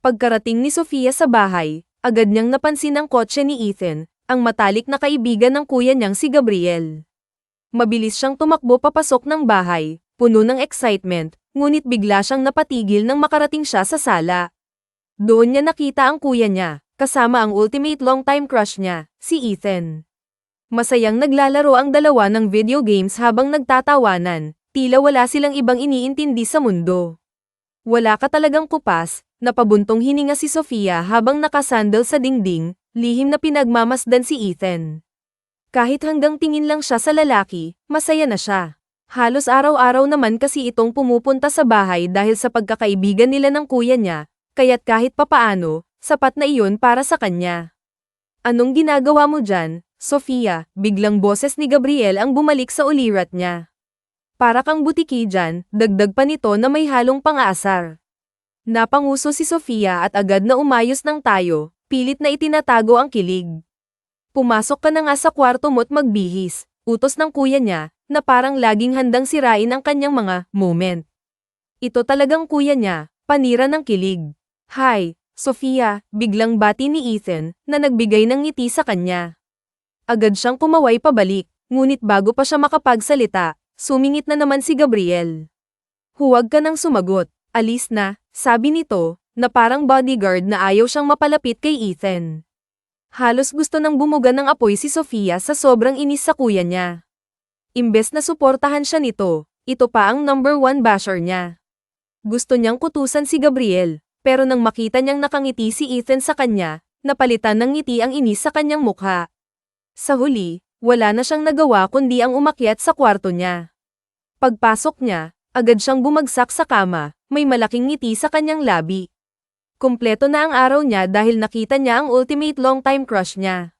Pagkarating ni Sofia sa bahay, agad niyang napansin ang kotse ni Ethan, ang matalik na kaibigan ng kuya niyang si Gabriel. Mabilis siyang tumakbo papasok ng bahay, puno ng excitement, ngunit bigla siyang napatigil nang makarating siya sa sala. Doon niya nakita ang kuya niya, kasama ang ultimate long-time crush niya, si Ethan. Masayang naglalaro ang dalawa ng video games habang nagtatawanan, tila wala silang ibang iniintindi sa mundo. Wala ka talagang kupas, napabuntong hininga si Sofia habang nakasandal sa dingding, lihim na pinagmamasdan si Ethan. Kahit hanggang tingin lang siya sa lalaki, masaya na siya. Halos araw-araw naman kasi itong pumupunta sa bahay dahil sa pagkakaibigan nila ng kuya niya, kaya't kahit papaano, sapat na iyon para sa kanya. Anong ginagawa mo dyan, Sofia? Biglang boses ni Gabriel ang bumalik sa ulirat niya. Para kang butiki dyan, dagdag pa nito na may halong pang-aasar. Napanguso si Sofia at agad na umayos ng tayo, pilit na itinatago ang kilig. Pumasok ka na nga sa kwarto mo't magbihis, utos ng kuya niya, na parang laging handang sirain ang kanyang mga moment. Ito talagang kuya niya, panira ng kilig. Hi, Sofia, biglang bati ni Ethan, na nagbigay ng ngiti sa kanya. Agad siyang kumaway pabalik, ngunit bago pa siya makapagsalita, sumingit na naman si Gabriel. Huwag ka nang sumagot, alis na, sabi nito, na parang bodyguard na ayaw siyang mapalapit kay Ethan. Halos gusto nang bumuga ng apoy si Sofia sa sobrang inis sa kuya niya. Imbes na suportahan siya nito, ito pa ang number 1 basher niya. Gusto niyang kutusan si Gabriel, pero nang makita niyang nakangiti si Ethan sa kanya, napalitan ng ngiti ang inis sa kanyang mukha. Sa huli, wala na siyang nagawa kundi ang umakyat sa kwarto niya. Pagpasok niya, agad siyang bumagsak sa kama, may malaking ngiti sa kanyang labi. Kumpleto na ang araw niya dahil nakita niya ang ultimate long-time crush niya.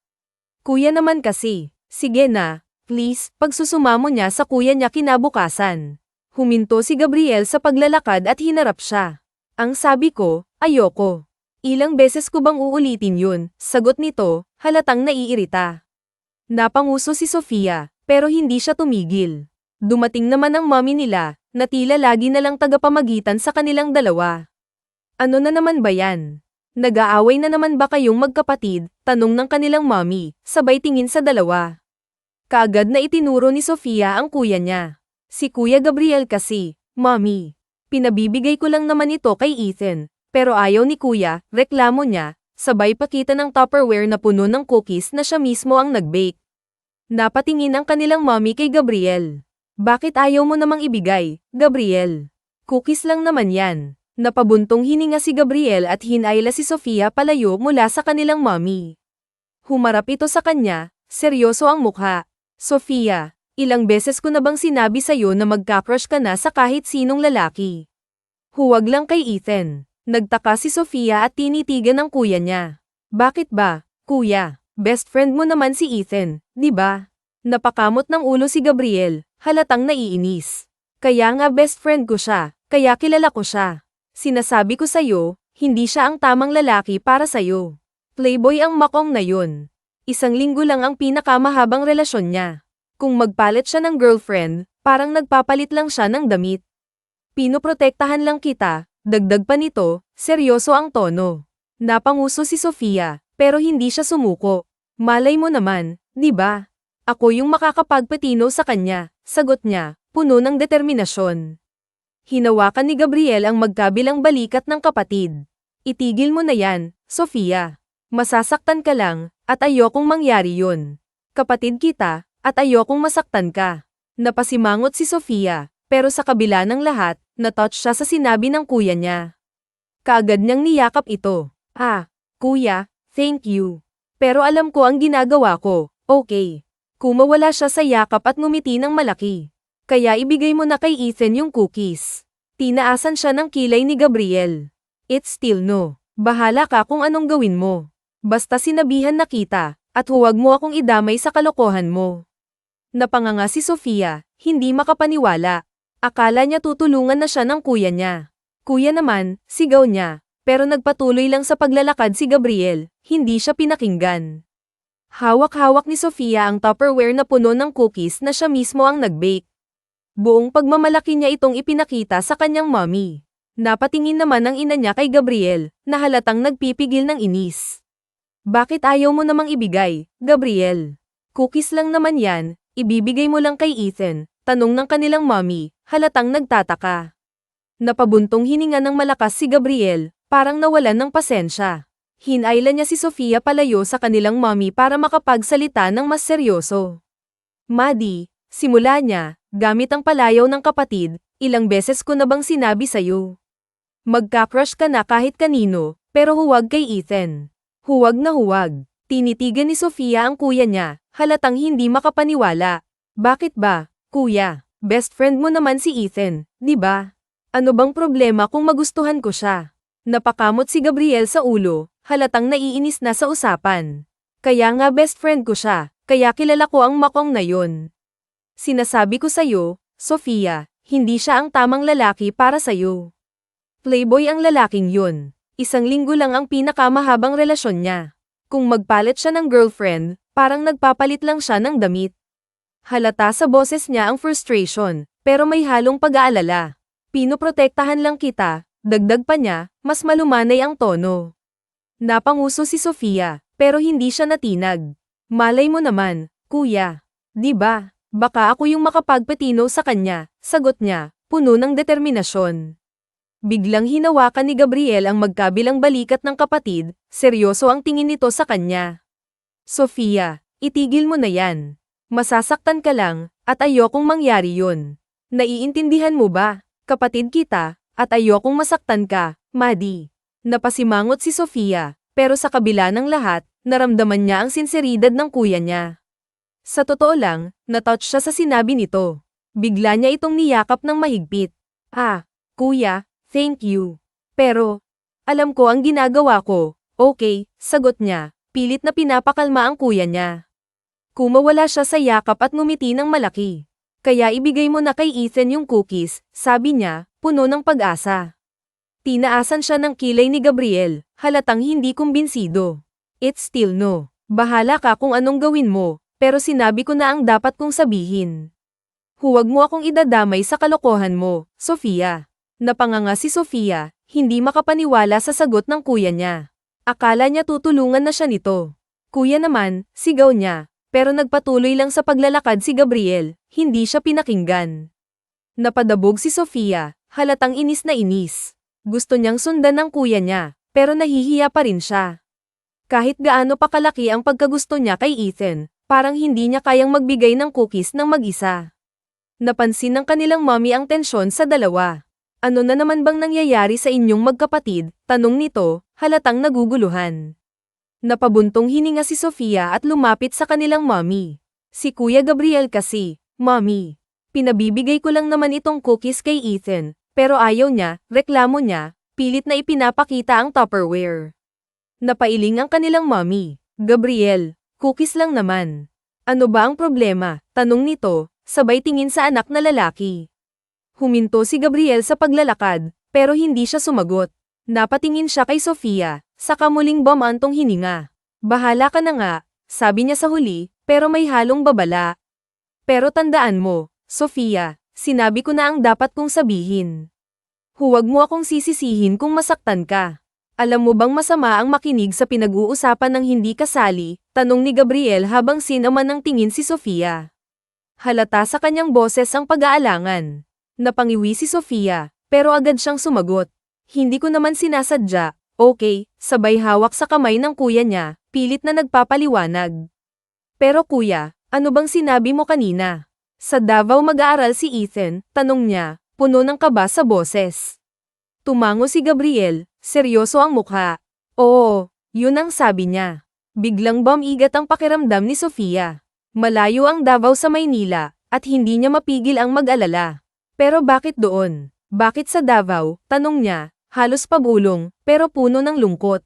Kuya naman kasi, sige na, please, pagsusumamo niya sa kuya niya kinabukasan. Huminto si Gabriel sa paglalakad at hinarap siya. Ang sabi ko, ayoko. Ilang beses ko bang uulitin yun? Sagot nito, halatang naiirita. Napanguso si Sofia, pero hindi siya tumigil. Dumating naman ang mommy nila, na tila lagi na lang tagapamagitan sa kanilang dalawa. Ano na naman ba yan? Nag-aaway na naman ba kayong magkapatid? Tanong ng kanilang mommy, sabay tingin sa dalawa. Kaagad na itinuro ni Sofia ang kuya niya. Si Kuya Gabriel kasi, mommy. Pinabibigay ko lang naman ito kay Ethan, pero ayaw ni kuya, reklamo niya. Sabay pakita ng Tupperware na puno ng cookies na siya mismo ang nag-bake. Napatingin ang kanilang mommy kay Gabriel. Bakit ayaw mo namang ibigay, Gabriel? Cookies lang naman yan. Napabuntong hininga si Gabriel at hinayla si Sofia palayo mula sa kanilang mommy. Humarap ito sa kanya, seryoso ang mukha. Sofia, ilang beses ko na bang sinabi sa'yo na magka-crush ka na sa kahit sinong lalaki? Huwag lang kay Ethan. Nagtaka si Sofia at tinitigan ng kuya niya. Bakit ba, kuya? Best friend mo naman si Ethan, di ba? Napakamot ng ulo si Gabriel, halatang naiinis. Kaya nga best friend ko siya, kaya kilala ko siya. Sinasabi ko sa'yo, hindi siya ang tamang lalaki para sa'yo. Playboy ang makong na yun. Isang linggo lang ang pinakamahabang relasyon niya. Kung magpalit siya ng girlfriend, parang nagpapalit lang siya ng damit. Pinoprotektahan lang kita. Dagdag pa nito, seryoso ang tono. Napanguso si Sofia, pero hindi siya sumuko. Malay mo naman, di ba? Ako yung makakapagpatino sa kanya, sagot niya, puno ng determinasyon. Hinawakan ni Gabriel ang magkabilang balikat ng kapatid. Itigil mo na yan, Sofia. Masasaktan ka lang, at ayokong mangyari yun. Kapatid kita, at ayokong masaktan ka. Napasimangot si Sofia, pero sa kabila ng lahat, na-touch siya sa sinabi ng kuya niya. Kaagad niyang niyakap ito. Kuya, thank you. Pero alam ko ang ginagawa ko, okay. Kumawala siya sa yakap at ngumiti ng malaki. Kaya ibigay mo na kay Ethan yung cookies. Tinaasan siya ng kilay ni Gabriel. It's still no. Bahala ka kung anong gawin mo. Basta sinabihan na kita, at huwag mo akong idamay sa kalokohan mo. Napanganga si Sofia, hindi makapaniwala. Akala niya tutulungan na siya ng kuya niya. Kuya naman, sigaw niya, pero nagpatuloy lang sa paglalakad si Gabriel, hindi siya pinakinggan. Hawak-hawak ni Sofia ang Tupperware na puno ng cookies na siya mismo ang nag-bake. Buong pagmamalaki niya itong ipinakita sa kanyang mommy. Napatingin naman ang ina niya kay Gabriel, na halatang nagpipigil ng inis. Bakit ayaw mo namang ibigay, Gabriel? Cookies lang naman yan, ibibigay mo lang kay Ethan, tanong ng kanilang mommy, halatang nagtataka. Napabuntong hininga ng malakas si Gabriel, parang nawalan ng pasensya. Hinayla niya si Sofia palayo sa kanilang mommy para makapagsalita ng mas seryoso. Maddie, simula niya, gamit ang palayaw ng kapatid, ilang beses ko na bang sinabi sa'yo? Magka-crush ka na kahit kanino, pero huwag kay Ethan. Huwag na huwag. Tinitigan ni Sofia ang kuya niya, halatang hindi makapaniwala. Bakit ba, kuya? Best friend mo naman si Ethan, di ba? Ano bang problema kung magustuhan ko siya? Napakamot si Gabriel sa ulo, halatang naiinis na sa usapan. Kaya nga best friend ko siya, kaya kilala ko ang makong na yon. Sinasabi ko sa'yo, Sofia, hindi siya ang tamang lalaki para sa'yo. Playboy ang lalaking yun. Isang linggo lang ang pinakamahabang relasyon niya. Kung magpalit siya ng girlfriend, parang nagpapalit lang siya ng damit. Halata sa boses niya ang frustration, pero may halong pag-aalala. Pinoprotektahan lang kita, dagdag pa niya, mas malumanay ang tono. Napanguso si Sofia, pero hindi siya natinag. Malay mo naman, kuya. Di ba? Baka ako yung makapagpatino sa kanya, sagot niya, puno ng determinasyon. Biglang hinawakan ni Gabriel ang magkabilang balikat ng kapatid, seryoso ang tingin nito sa kanya. Sofia, itigil mo na yan. Masasaktan ka lang, at ayokong mangyari yun. Naiintindihan mo ba, kapatid kita, at ayokong masaktan ka, Maddie. Napasimangot si Sofia, pero sa kabila ng lahat, naramdaman niya ang sinseridad ng kuya niya. Sa totoo lang, natouch siya sa sinabi nito. Bigla niya itong niyakap ng mahigpit. Kuya, thank you. Pero, alam ko ang ginagawa ko. Okay, sagot niya, pilit na pinapakalma ang kuya niya. Kumawala siya sa yakap at ngumiti ng malaki. Kaya ibigay mo na kay Ethan yung cookies, sabi niya, puno ng pag-asa. Tinaasan siya ng kilay ni Gabriel, halatang hindi kumbinsido. It's still no. Bahala ka kung anong gawin mo, pero sinabi ko na ang dapat kong sabihin. Huwag mo akong idadamay sa kalokohan mo, Sofia. Napanganga si Sofia, hindi makapaniwala sa sagot ng kuya niya. Akala niya tutulungan na siya nito. Kuya naman, sigaw niya, pero nagpatuloy lang sa paglalakad si Gabriel, hindi siya pinakinggan. Napadabog si Sofia, halatang inis na inis. Gusto niyang sundan ng kuya niya, pero nahihiya pa rin siya. Kahit gaano pa kalaki ang pagkagusto niya kay Ethan, parang hindi niya kayang magbigay ng cookies ng mag-isa. Napansin ng kanilang mommy ang tensyon sa dalawa. Ano na naman bang nangyayari sa inyong magkapatid? Tanong nito, halatang naguguluhan. Napabuntong hininga si Sofia at lumapit sa kanilang mommy. Si Kuya Gabriel kasi, mommy. Pinabibigay ko lang naman itong cookies kay Ethan, pero ayaw niya, reklamo niya, pilit na ipinapakita ang Tupperware. Napailing ang kanilang mommy. Gabriel, cookies lang naman. Ano ba ang problema? Tanong nito, sabay tingin sa anak na lalaki. Huminto si Gabriel sa paglalakad, pero hindi siya sumagot. Napatingin siya kay Sofia, saka muling bumantong hininga. Bahala ka na nga, sabi niya sa huli, pero may halong babala. Pero tandaan mo, Sofia, sinabi ko na ang dapat kong sabihin. Huwag mo akong sisisihin kung masaktan ka. Alam mo bang masama ang makinig sa pinag-uusapan ng hindi kasali? Tanong ni Gabriel habang sinaman ng tingin si Sofia. Halata sa kanyang boses ang pag-aalangan. Napangiwi si Sofia, pero agad siyang sumagot. Hindi ko naman sinasadya, okay, sabay hawak sa kamay ng kuya niya, pilit na nagpapaliwanag. Pero kuya, ano bang sinabi mo kanina? Sa Davao mag-aaral si Ethan, tanong niya, puno ng kaba sa boses. Tumango si Gabriel, seryoso ang mukha. Oo, yun ang sabi niya. Biglang bumigat ang pakiramdam ni Sofia. Malayo ang Davao sa Maynila, at hindi niya mapigil ang mag-alala. Pero bakit doon? Bakit sa Davao? Tanong niya, halos pabulong, pero puno ng lungkot.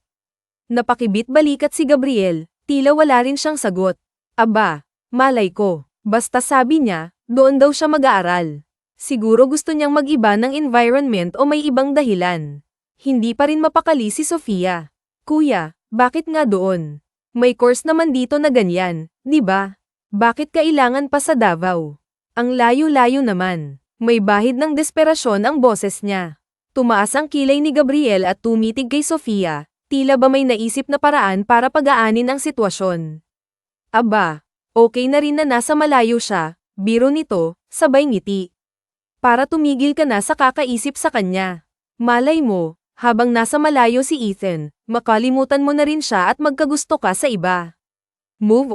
Napakibit balikat si Gabriel, tila wala rin siyang sagot. Aba, malay ko. Basta sabi niya, doon daw siya mag-aaral. Siguro gusto niyang mag-iba ng environment o may ibang dahilan. Hindi pa rin mapakali si Sofia. Kuya, bakit nga doon? May course naman dito na ganyan, di ba? Bakit kailangan pa sa Davao? Ang layo-layo naman. May bahid ng desperasyon ang boses niya. Tumaas ang kilay ni Gabriel at tumitig kay Sofia, tila ba may naisip na paraan para pagaanin ang sitwasyon. Aba, okay na rin na nasa malayo siya, biro nito, sabay ngiti. Para tumigil ka na sa kakaisip sa kanya. Malay mo, habang nasa malayo si Ethan, makalimutan mo na rin siya at magkagusto ka sa iba. Move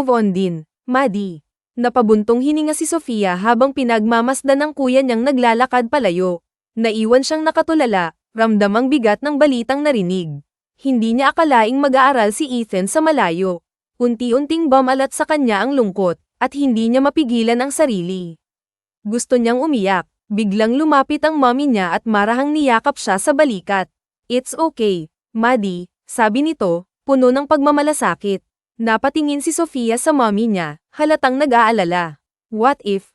on din, Maddie. Napabuntong hininga si Sofia habang pinagmamasdan ng kuya niyang naglalakad palayo. Naiwan siyang nakatulala, ramdam ang bigat ng balitang narinig. Hindi niya akalaing mag-aaral si Ethan sa malayo. Unti-unting bumalat sa kanya ang lungkot, at hindi niya mapigilan ang sarili. Gusto niyang umiyak, biglang lumapit ang mommy niya at marahang niyakap siya sa balikat. It's okay, Maddie, sabi nito, puno ng pagmamalasakit. Napatingin si Sofia sa mommy niya, halatang nag-aalala. What if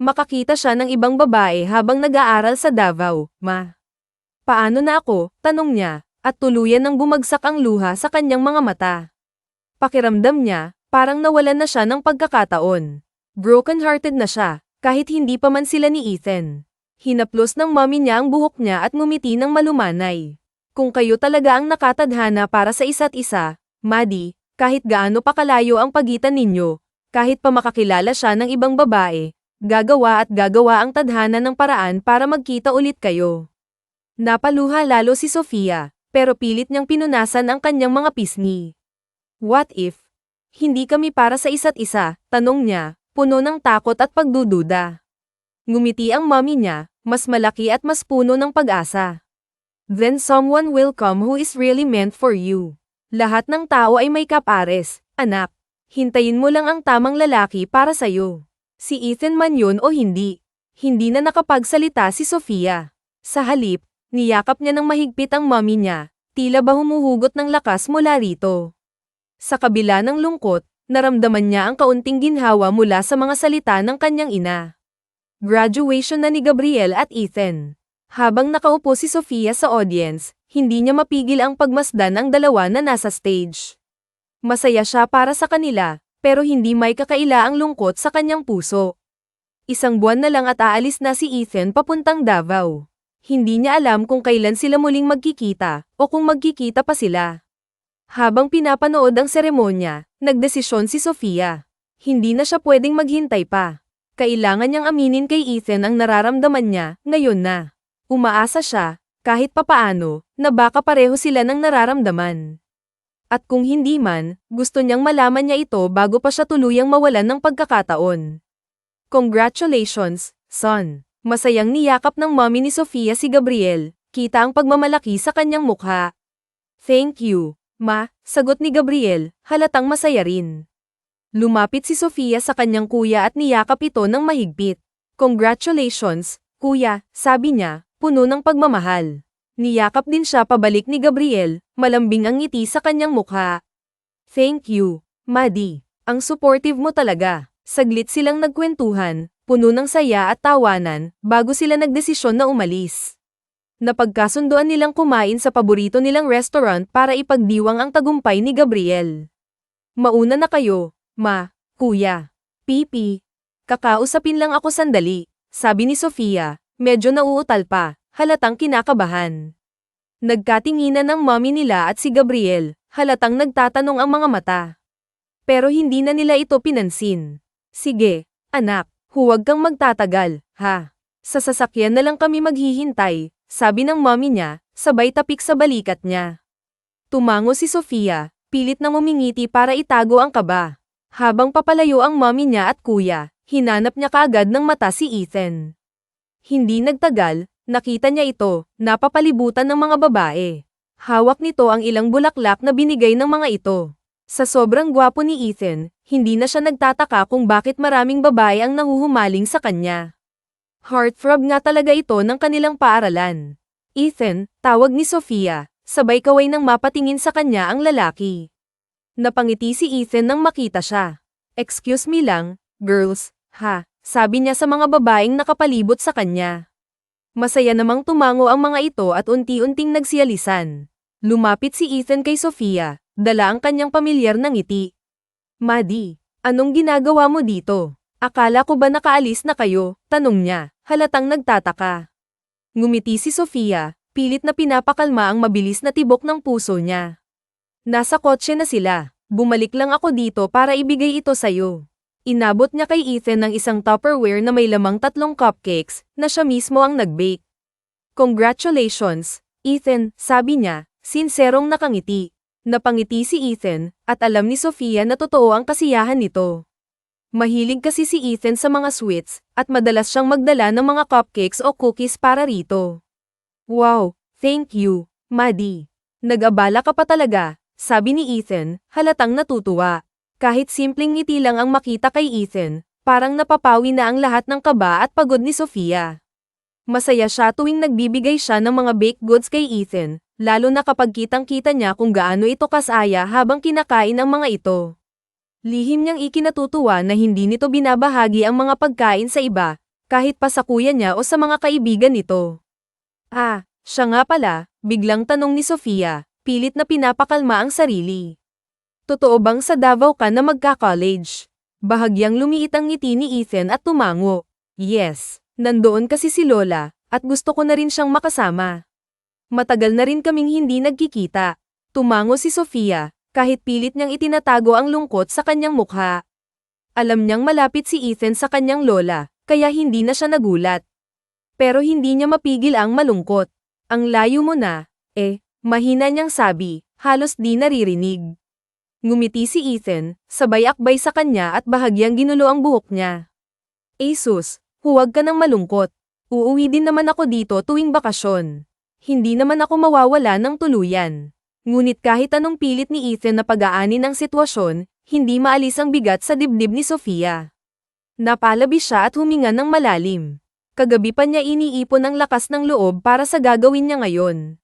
makakita siya ng ibang babae habang nag-aaral sa Davao, ma? Paano na ako, tanong niya, at tuluyan nang bumagsak ang luha sa kanyang mga mata. Pakiramdam niya, parang nawalan na siya ng pagkakataon. Broken-hearted na siya, kahit hindi pa man sila ni Ethan. Hinaplos ng mommy niya ang buhok niya at ngumiti ng malumanay. Kung kayo talaga ang nakatadhana para sa isa't isa, Maddie, kahit gaano pa kalayo ang pagitan ninyo, kahit pa makakilala siya ng ibang babae, gagawa ang tadhana ng paraan para magkita ulit kayo. Napaluha lalo si Sofia, pero pilit niyang pinunasan ang kanyang mga pisngi. What if hindi kami para sa isa't isa, tanong niya, puno ng takot at pagdududa. Ngumiti ang mommy niya, mas malaki at mas puno ng pag-asa. Then someone will come who is really meant for you. Lahat ng tao ay may kapares, anak. Hintayin mo lang ang tamang lalaki para sa'yo. Si Ethan man yun o hindi. Hindi na nakapagsalita si Sofia. Sa halip, niyakap niya ng mahigpit ang mommy niya, tila ba humuhugot ng lakas mula rito. Sa kabila ng lungkot, naramdaman niya ang kaunting ginhawa mula sa mga salita ng kanyang ina. Graduation na ni Gabriel at Ethan. Habang nakaupo si Sofia sa audience, hindi niya mapigil ang pagmasdan ang dalawa na nasa stage. Masaya siya para sa kanila, pero hindi may kakaila ang lungkot sa kanyang puso. Isang buwan na lang at aalis na si Ethan papuntang Davao. Hindi niya alam kung kailan sila muling magkikita, o kung magkikita pa sila. Habang pinapanood ang seremonya, nagdesisyon si Sofia. Hindi na siya pwedeng maghintay pa. Kailangan niyang aminin kay Ethan ang nararamdaman niya, ngayon na. Umaasa siya, kahit papaano, na baka pareho sila ng nararamdaman. At kung hindi man, gusto niyang malaman niya ito bago pa siya tuluyang mawalan ng pagkakataon. Congratulations, son. Masayang niyakap ng mommy ni Sofia si Gabriel, kita ang pagmamalaki sa kanyang mukha. Thank you, ma, sagot ni Gabriel, halatang masaya rin. Lumapit si Sofia sa kanyang kuya at niyakap ito ng mahigpit. Congratulations, kuya, sabi niya, puno ng pagmamahal. Niyakap din siya pabalik ni Gabriel, malambing ang ngiti sa kanyang mukha. Thank you, Maddie. Ang supportive mo talaga. Saglit silang nagkwentuhan, puno ng saya at tawanan, bago sila nagdesisyon na umalis. Napagkasunduan nilang kumain sa paborito nilang restaurant para ipagdiwang ang tagumpay ni Gabriel. Mauna na kayo, ma, kuya. Pipi. Kakausapin lang ako sandali, sabi ni Sofia, medyo nauutal pa, halatang kinakabahan. Nagkatinginan ng mommy nila at si Gabriel, halatang nagtatanong ang mga mata. Pero hindi na nila ito pinansin. Sige, anak, huwag kang magtatagal, ha? Sa sasakyan na lang kami maghihintay, sabi ng mommy niya, sabay tapik sa balikat niya. Tumango si Sofia, pilit nang umingiti para itago ang kaba. Habang papalayo ang mommy niya at kuya, hinanap niya kaagad ng mata si Ethan. Hindi nagtagal, nakita niya ito, napapalibutan ng mga babae. Hawak nito ang ilang bulaklak na binigay ng mga ito. Sa sobrang gwapo ni Ethan, hindi na siya nagtataka kung bakit maraming babae ang nahuhumaling sa kanya. Heartthrob nga talaga ito ng kanilang paaralan. Ethan, tawag ni Sofia, sabay kaway nang mapatingin sa kanya ang lalaki. Napangiti si Ethan nang makita siya. Excuse me lang, girls, ha, sabi niya sa mga babaeng nakapalibot sa kanya. Masaya namang tumango ang mga ito at unti-unting nagsiyalisan. Lumapit si Ethan kay Sofia, dala ang kanyang pamilyar na ngiti. Maddie, anong ginagawa mo dito? Akala ko ba nakaalis na kayo? Tanong niya, halatang nagtataka. Ngumiti si Sofia, pilit na pinapakalma ang mabilis na tibok ng puso niya. Nasa kotse na sila. Bumalik lang ako dito para ibigay ito sa'yo. Inabot niya kay Ethan ng isang Tupperware na may lamang 3 cupcakes na siya mismo ang nag-bake. Congratulations, Ethan, sabi niya, sinserong nakangiti. Napangiti si Ethan, at alam ni Sofia na totoo ang kasiyahan nito. Mahilig kasi si Ethan sa mga sweets, at madalas siyang magdala ng mga cupcakes o cookies para rito. Wow, thank you, Maddie. Nag-abala ka pa talaga, sabi ni Ethan, halatang natutuwa. Kahit simpleng ngiti lang ang makita kay Ethan, parang napapawi na ang lahat ng kaba at pagod ni Sofia. Masaya siya tuwing nagbibigay siya ng mga baked goods kay Ethan, lalo na kapag kitang-kita niya kung gaano ito kasaya habang kinakain ang mga ito. Lihim niyang ikinatutuwa na hindi nito binabahagi ang mga pagkain sa iba, kahit pa sa kuya niya o sa mga kaibigan nito. Ah, siya nga pala, biglang tanong ni Sofia, pilit na pinapakalma ang sarili. Totoo bang sa Davao ka na magka-college? Bahagyang lumiit ang ngiti ni Ethan at tumango. Yes, nandoon kasi si Lola, at gusto ko na rin siyang makasama. Matagal na rin kaming hindi nagkikita. Tumango si Sofia, kahit pilit niyang itinatago ang lungkot sa kanyang mukha. Alam niyang malapit si Ethan sa kanyang lola, kaya hindi na siya nagulat. Pero hindi niya mapigil ang malungkot. Ang layo mo na, mahina niyang sabi, halos di naririnig. Ngumiti si Ethan, sabay akbay sa kanya at bahagyang ginulo ang buhok niya. Sus, huwag ka nang malungkot. Uuwi din naman ako dito tuwing bakasyon. Hindi naman ako mawawala ng tuluyan. Ngunit kahit anong pilit ni Ethan na pag-aanin ang sitwasyon, hindi maalis ang bigat sa dibdib ni Sofia. Napalabi siya at huminga ng malalim. Kagabi pa niya iniipon ang lakas ng loob para sa gagawin niya ngayon.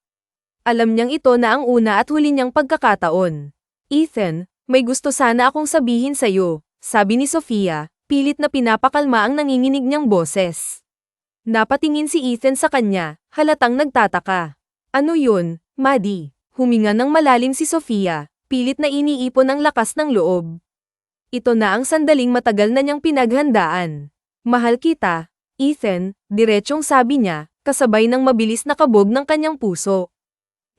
Alam niyang ito na ang una at huli niyang pagkakataon. Ethan, may gusto sana akong sabihin sa'yo, sabi ni Sofia, pilit na pinapakalma ang nanginginig niyang boses. Napatingin si Ethan sa kanya, halatang nagtataka. Ano yun, Maddie? Huminga ng malalim si Sofia, pilit na iniipon ang lakas ng loob. Ito na ang sandaling matagal na niyang pinaghandaan. Mahal kita, Ethan, diretsong sabi niya, kasabay ng mabilis na kabog ng kanyang puso.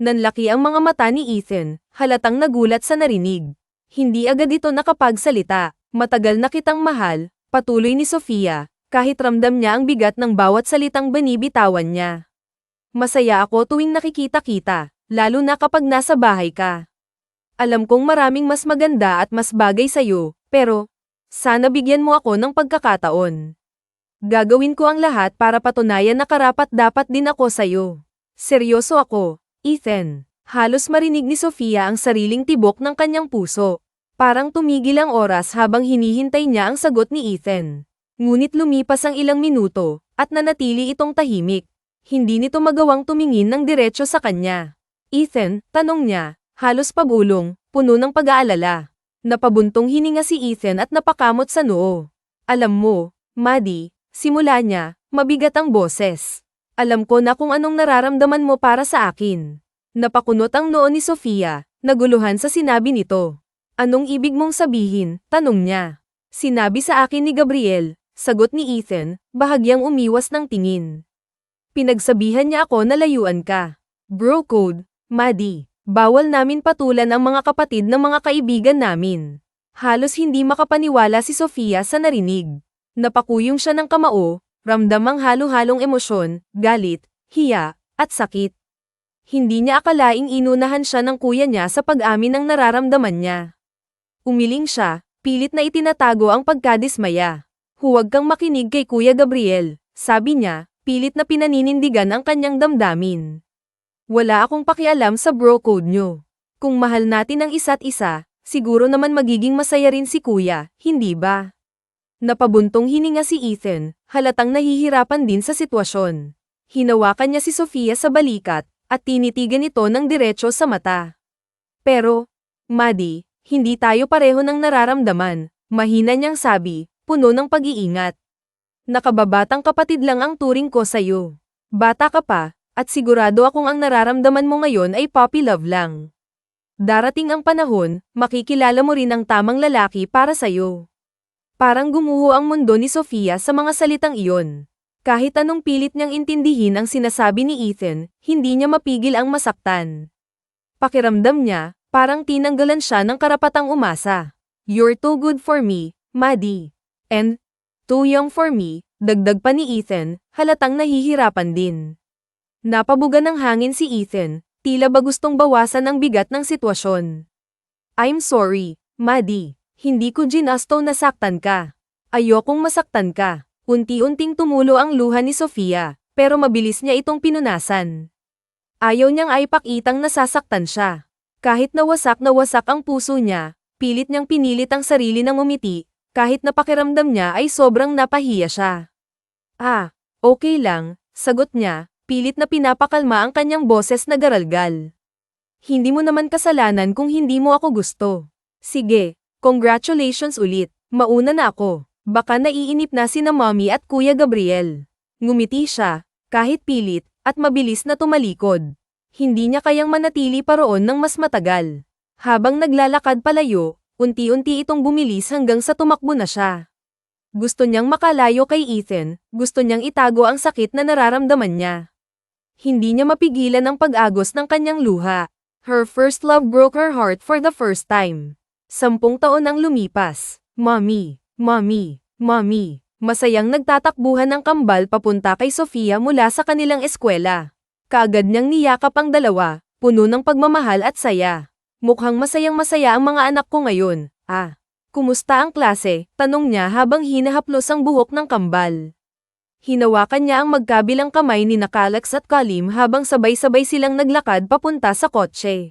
Nanlaki ang mga mata ni Ethan, halatang nagulat sa narinig. Hindi agad ito nakapagsalita. Matagal na kitang mahal, patuloy ni Sofia, kahit ramdam niya ang bigat ng bawat salitang binibitawan niya. Masaya ako tuwing nakikita kita. Lalo na kapag nasa bahay ka. Alam kong maraming mas maganda at mas bagay sa'yo, pero sana bigyan mo ako ng pagkakataon. Gagawin ko ang lahat para patunayan na karapat-dapat din ako sa'yo. Seryoso ako, Ethan. Halos marinig ni Sofia ang sariling tibok ng kanyang puso. Parang tumigil ang oras habang hinihintay niya ang sagot ni Ethan. Ngunit lumipas ang ilang minuto, at nanatili itong tahimik. Hindi nito magawang tumingin ng diretso sa kanya. Ethan, tanong niya, halos pabulong, puno ng pag-aalala. Napabuntong hininga si Ethan at napakamot sa noo. Alam mo, Maddie, simula niya, mabigat ang boses. Alam ko na kung anong nararamdaman mo para sa akin. Napakunot ang noo ni Sofia, naguluhan sa sinabi nito. Anong ibig mong sabihin? Tanong niya. Sinabi sa akin ni Gabriel, sagot ni Ethan, bahagyang umiwas ng tingin. Pinagsabihan niya ako na layuan ka. Bro code. Maddie, bawal namin patulan ang mga kapatid ng mga kaibigan namin. Halos hindi makapaniwala si Sofia sa narinig. Napakuyong siya ng kamao, ramdam ang halo-halong emosyon, galit, hiya, at sakit. Hindi niya akalaing inunahan siya ng kuya niya sa pag-amin ng nararamdaman niya. Umiling siya, pilit na itinatago ang pagkadismaya. Huwag kang makinig kay Kuya Gabriel, sabi niya, pilit na pinaninindigan ang kanyang damdamin. Wala akong pakialam sa bro code nyo. Kung mahal natin ang isa't isa, siguro naman magiging masaya rin si kuya, hindi ba? Napabuntong hininga si Ethan, halatang nahihirapan din sa sitwasyon. Hinawakan niya si Sofia sa balikat, at tinitigan ito ng diretso sa mata. Pero, Maddie, hindi tayo pareho ng nararamdaman, mahina niyang sabi, puno ng pag-iingat. Nakababatang kapatid lang ang turing ko sa'yo. Bata ka pa, at sigurado akong ang nararamdaman mo ngayon ay puppy love lang. Darating ang panahon, makikilala mo rin ang tamang lalaki para sa'yo. Parang gumuho ang mundo ni Sofia sa mga salitang iyon. Kahit anong pilit niyang intindihin ang sinasabi ni Ethan, hindi niya mapigil ang masaktan. Pakiramdam niya, parang tinanggalan siya ng karapatang umasa. You're too good for me, Maddie. And, too young for me, dagdag pa ni Ethan, halatang nahihirapan din. Napabuga ng hangin si Ethan, tila ba gustong bawasan ang bigat ng sitwasyon. I'm sorry, Maddie. Hindi ko ginasto na saktan ka. Ayokong masaktan ka. Unti-unting tumulo ang luha ni Sofia, pero mabilis niya itong pinunasan. Ayaw niyang aipakitang nasasaktan siya. Kahit na wasak ang puso niya, pilit niyang pinilit ang sarili ng umiti, kahit na pakiramdam niya ay sobrang napahiya siya. Ah, okay lang, sagot niya, pilit na pinapakalma ang kanyang boses na garalgal. Hindi mo naman kasalanan kung hindi mo ako gusto. Sige, congratulations ulit, mauna na ako. Baka naiinip na sina Mommy at Kuya Gabriel. Ngumiti siya, kahit pilit, at mabilis na tumalikod. Hindi niya kayang manatili pa roon ng mas matagal. Habang naglalakad palayo, unti-unti itong bumilis hanggang sa tumakbo na siya. Gusto niyang makalayo kay Ethan, gusto niyang itago ang sakit na nararamdaman niya. Hindi niya mapigilan ang pag-agos ng kanyang luha. Her first love broke her heart for the first time. 10 taon ang lumipas. Mommy. Mommy, Mommy, masayang nagtatakbuhan ng kambal papunta kay Sofia mula sa kanilang eskwela. Kaagad niyang niyakap ang dalawa, puno ng pagmamahal at saya. Mukhang masayang-masaya ang mga anak ko ngayon, ah. Kumusta ang klase? Tanong niya habang hinahaplos ang buhok ng kambal. Hinawakan niya ang magkabilang kamay ni Calex at Kalim habang sabay-sabay silang naglakad papunta sa kotse.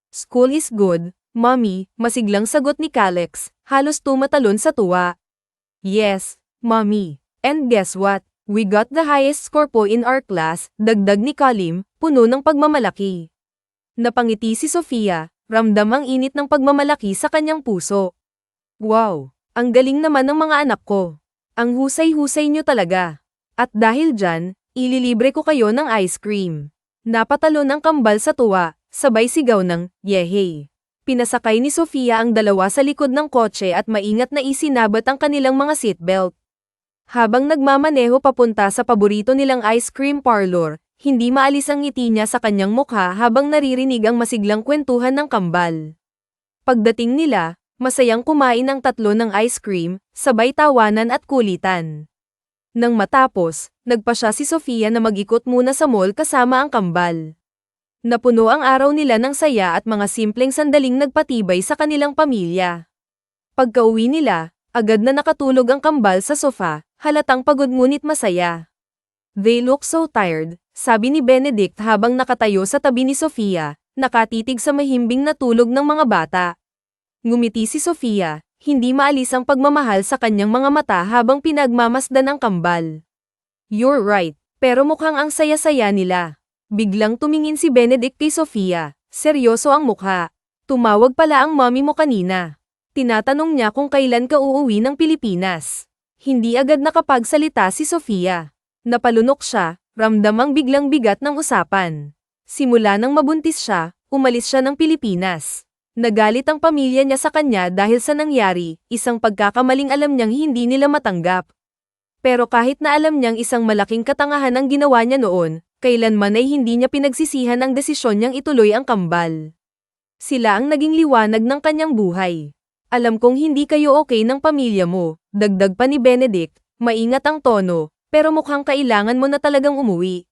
School is good, Mommy, masiglang sagot ni Calex, halos tumatalon sa tuwa. Yes, Mommy. And guess what? We got the highest score po in our class, dagdag ni Kalim, puno ng pagmamalaki. Napangiti si Sofia, ramdam ang init ng pagmamalaki sa kanyang puso. Wow, ang galing naman ng mga anak ko. Ang husay-husay niyo talaga. At dahil dyan, ililibre ko kayo ng ice cream. Napatalon ang kambal sa tuwa, sabay sigaw ng, yehey. Pinasakay ni Sofia ang dalawa sa likod ng kotse at maingat na isinabat ang kanilang mga seatbelt. Habang nagmamaneho papunta sa paborito nilang ice cream parlor, hindi maalis ang ngiti niya sa kanyang mukha habang naririnig ang masiglang kwentuhan ng kambal. Pagdating nila, masayang kumain ang tatlo ng ice cream, sabay tawanan at kulitan. Nang matapos, nagpa siya si Sofia na mag-ikot muna sa mall kasama ang kambal. Napuno ang araw nila ng saya at mga simpleng sandaling nagpatibay sa kanilang pamilya. Pagkauwi nila, agad na nakatulog ang kambal sa sofa, halatang pagod ngunit masaya. They look so tired, sabi ni Benedict habang nakatayo sa tabi ni Sofia, nakatitig sa mahimbing na tulog ng mga bata. Ngumiti si Sofia, hindi maalis ang pagmamahal sa kanyang mga mata habang pinagmamasdan ang kambal. You're right, pero mukhang ang saya-saya nila. Biglang tumingin si Benedict kay Sofia, seryoso ang mukha. Tumawag pala ang mommy mo kanina. Tinatanong niya kung kailan ka uuwi ng Pilipinas. Hindi agad nakapagsalita si Sofia. Napalunok siya, ramdam ang biglang bigat ng usapan. Simula nang mabuntis siya, umalis siya ng Pilipinas. Nagalit ang pamilya niya sa kanya dahil sa nangyari, isang pagkakamaling alam niyang hindi nila matanggap. Pero kahit na alam niyang isang malaking katangahan ang ginawa niya noon, kailanman ay hindi niya pinagsisihan ang desisyon niyang ituloy ang kambal. Sila ang naging liwanag ng kanyang buhay. Alam kong hindi kayo okay ng pamilya mo, dagdag pa ni Benedict, maingat ang tono, pero mukhang kailangan mo na talagang umuwi.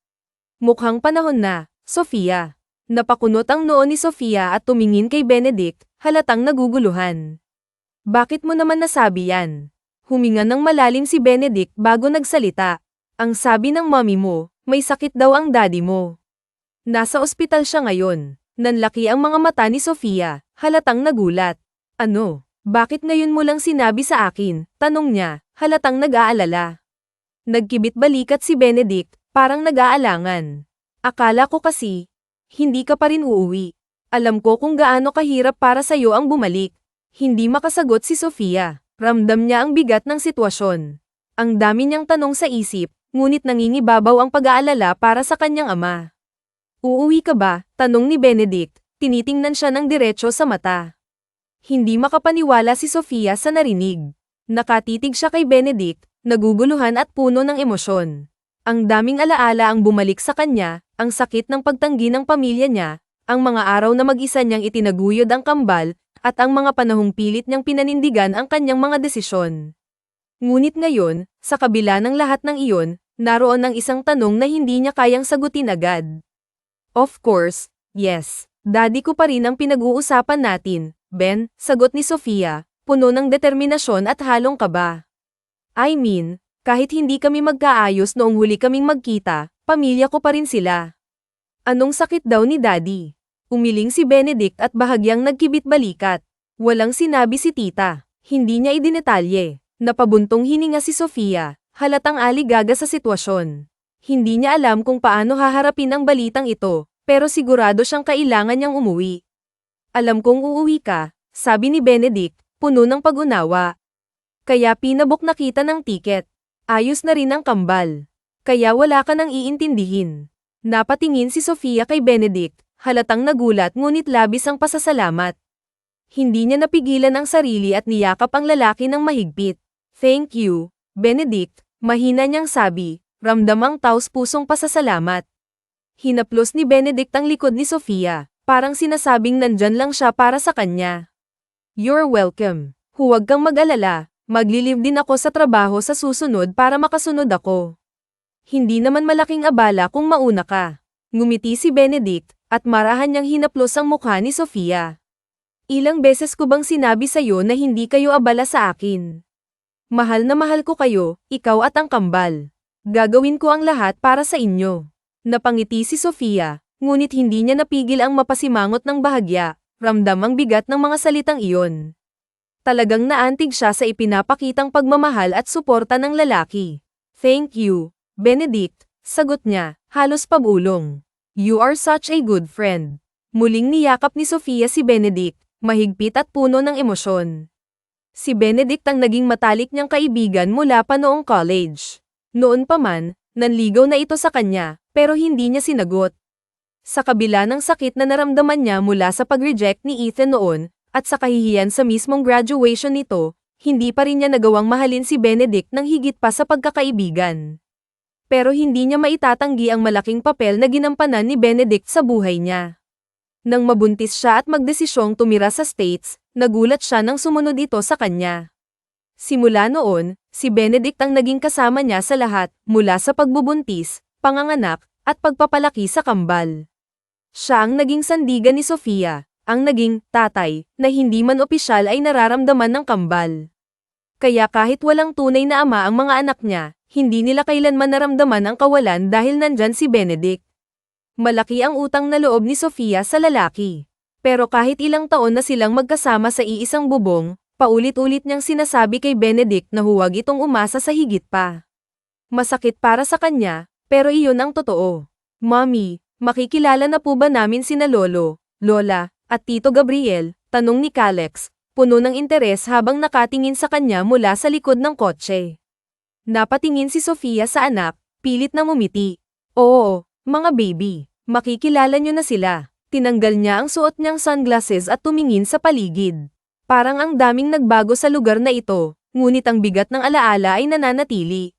Mukhang panahon na, Sofia. Napakunot ang noo ni Sofia at tumingin kay Benedict, halatang naguguluhan. Bakit mo naman nasabi yan? Huminga ng malalim si Benedict bago nagsalita. Ang sabi ng mommy mo, may sakit daw ang daddy mo. Nasa ospital siya ngayon. Nanlaki ang mga mata ni Sofia, halatang nagulat. Ano? Bakit ngayon mo lang sinabi sa akin? Tanong niya, halatang nag-aalala. Nagkibit balikat si Benedict, parang nag-aalangan. Akala ko kasi, hindi ka pa rin uuwi. Alam ko kung gaano kahirap para sa'yo ang bumalik. Hindi makasagot si Sofia. Ramdam niya ang bigat ng sitwasyon. Ang dami niyang tanong sa isip, ngunit nangingibabaw ang pag-aalala para sa kanyang ama. Uuwi ka ba? Tanong ni Benedict, tinitingnan siya ng diretso sa mata. Hindi makapaniwala si Sofia sa narinig. Nakatitig siya kay Benedict, naguguluhan at puno ng emosyon. Ang daming alaala ang bumalik sa kanya, ang sakit ng pagtanggi ng pamilya niya, ang mga araw na mag-isa niyang itinaguyod ang kambal, at ang mga panahong pilit niyang pinanindigan ang kanyang mga desisyon. Ngunit ngayon, sa kabila ng lahat ng iyon, naroon ang isang tanong na hindi niya kayang sagutin agad. Of course, yes. Daddy ko pa rin ang pinag-uusapan natin, Ben, sagot ni Sofia, puno ng determinasyon at halong kaba. I mean, kahit hindi kami magkaayos noong huli kaming magkita, pamilya ko pa rin sila. Anong sakit daw ni Daddy? Umiling si Benedict at bahagyang nagkibit-balikat. Walang sinabi si tita. Hindi niya idinetalye. Napabuntong hininga si Sofia, halatang aligaga sa sitwasyon. Hindi niya alam kung paano haharapin ang balitang ito, pero sigurado siyang kailangan niyang umuwi. Alam kong uuwi ka, sabi ni Benedict, puno ng pag-unawa. Kaya pinabok na kita ng tiket. Ayos na rin ang kambal. Kaya wala ka nang iintindihin. Napatingin si Sofia kay Benedict, halatang nagulat ngunit labis ang pasasalamat. Hindi niya napigilan ang sarili at niyakap ang lalaki ng mahigpit. Thank you, Benedict, mahina niyang sabi, ramdam ang taos-pusong pasasalamat. Hinaplos ni Benedict ang likod ni Sofia, parang sinasabing nandyan lang siya para sa kanya. You're welcome. Huwag kang mag-alala, maglilive din ako sa trabaho sa susunod para makasunod ako. Hindi naman malaking abala kung mauna ka. Ngumiti si Benedict, at marahan niyang hinaplos ang mukha ni Sofia. Ilang beses ko bang sinabi sa'yo na hindi kayo abala sa akin? Mahal na mahal ko kayo, ikaw at ang kambal. Gagawin ko ang lahat para sa inyo. Napangiti si Sofia, ngunit hindi niya napigil ang mapasimangot ng bahagya, ramdam ang bigat ng mga salitang iyon. Talagang naantig siya sa ipinapakitang pagmamahal at suporta ng lalaki. Thank you, Benedict, sagot niya, halos pabulong. You are such a good friend. Muling niyakap ni Sofia si Benedict, mahigpit at puno ng emosyon. Si Benedict ang naging matalik niyang kaibigan mula pa noong college. Noon pa man, nanligaw na ito sa kanya, pero hindi niya sinagot. Sa kabila ng sakit na naramdaman niya mula sa pag-reject ni Ethan noon, at sa kahihiyan sa mismong graduation nito, hindi pa rin niya nagawang mahalin si Benedict ng higit pa sa pagkakaibigan. Pero hindi niya maitatanggi ang malaking papel na ginampanan ni Benedict sa buhay niya. Nang mabuntis siya at magdesisyong tumira sa States, nagulat siya nang sumunod ito sa kanya. Simula noon, si Benedict ang naging kasama niya sa lahat, mula sa pagbubuntis, panganganak, at pagpapalaki sa kambal. Siya ang naging sandigan ni Sofia, ang naging tatay, na hindi man opisyal ay nararamdaman ng kambal. Kaya kahit walang tunay na ama ang mga anak niya, hindi nila kailanman naramdaman ang kawalan dahil nandyan si Benedict. Malaki ang utang na loob ni Sofia sa lalaki. Pero kahit ilang taon na silang magkasama sa iisang bubong, paulit-ulit niyang sinasabi kay Benedict na huwag itong umasa sa higit pa. Masakit para sa kanya, pero iyon ang totoo. Mommy, makikilala na po ba namin sina Lolo, Lola, at Tito Gabriel? Tanong ni Calex, puno ng interes habang nakatingin sa kanya mula sa likod ng kotse. Napatingin si Sofia sa anak, pilit na ngumiti. Oo, mga baby. Makikilala niyo na sila. Tinanggal niya ang suot niyang sunglasses at tumingin sa paligid. Parang ang daming nagbago sa lugar na ito, ngunit ang bigat ng alaala ay nananatili.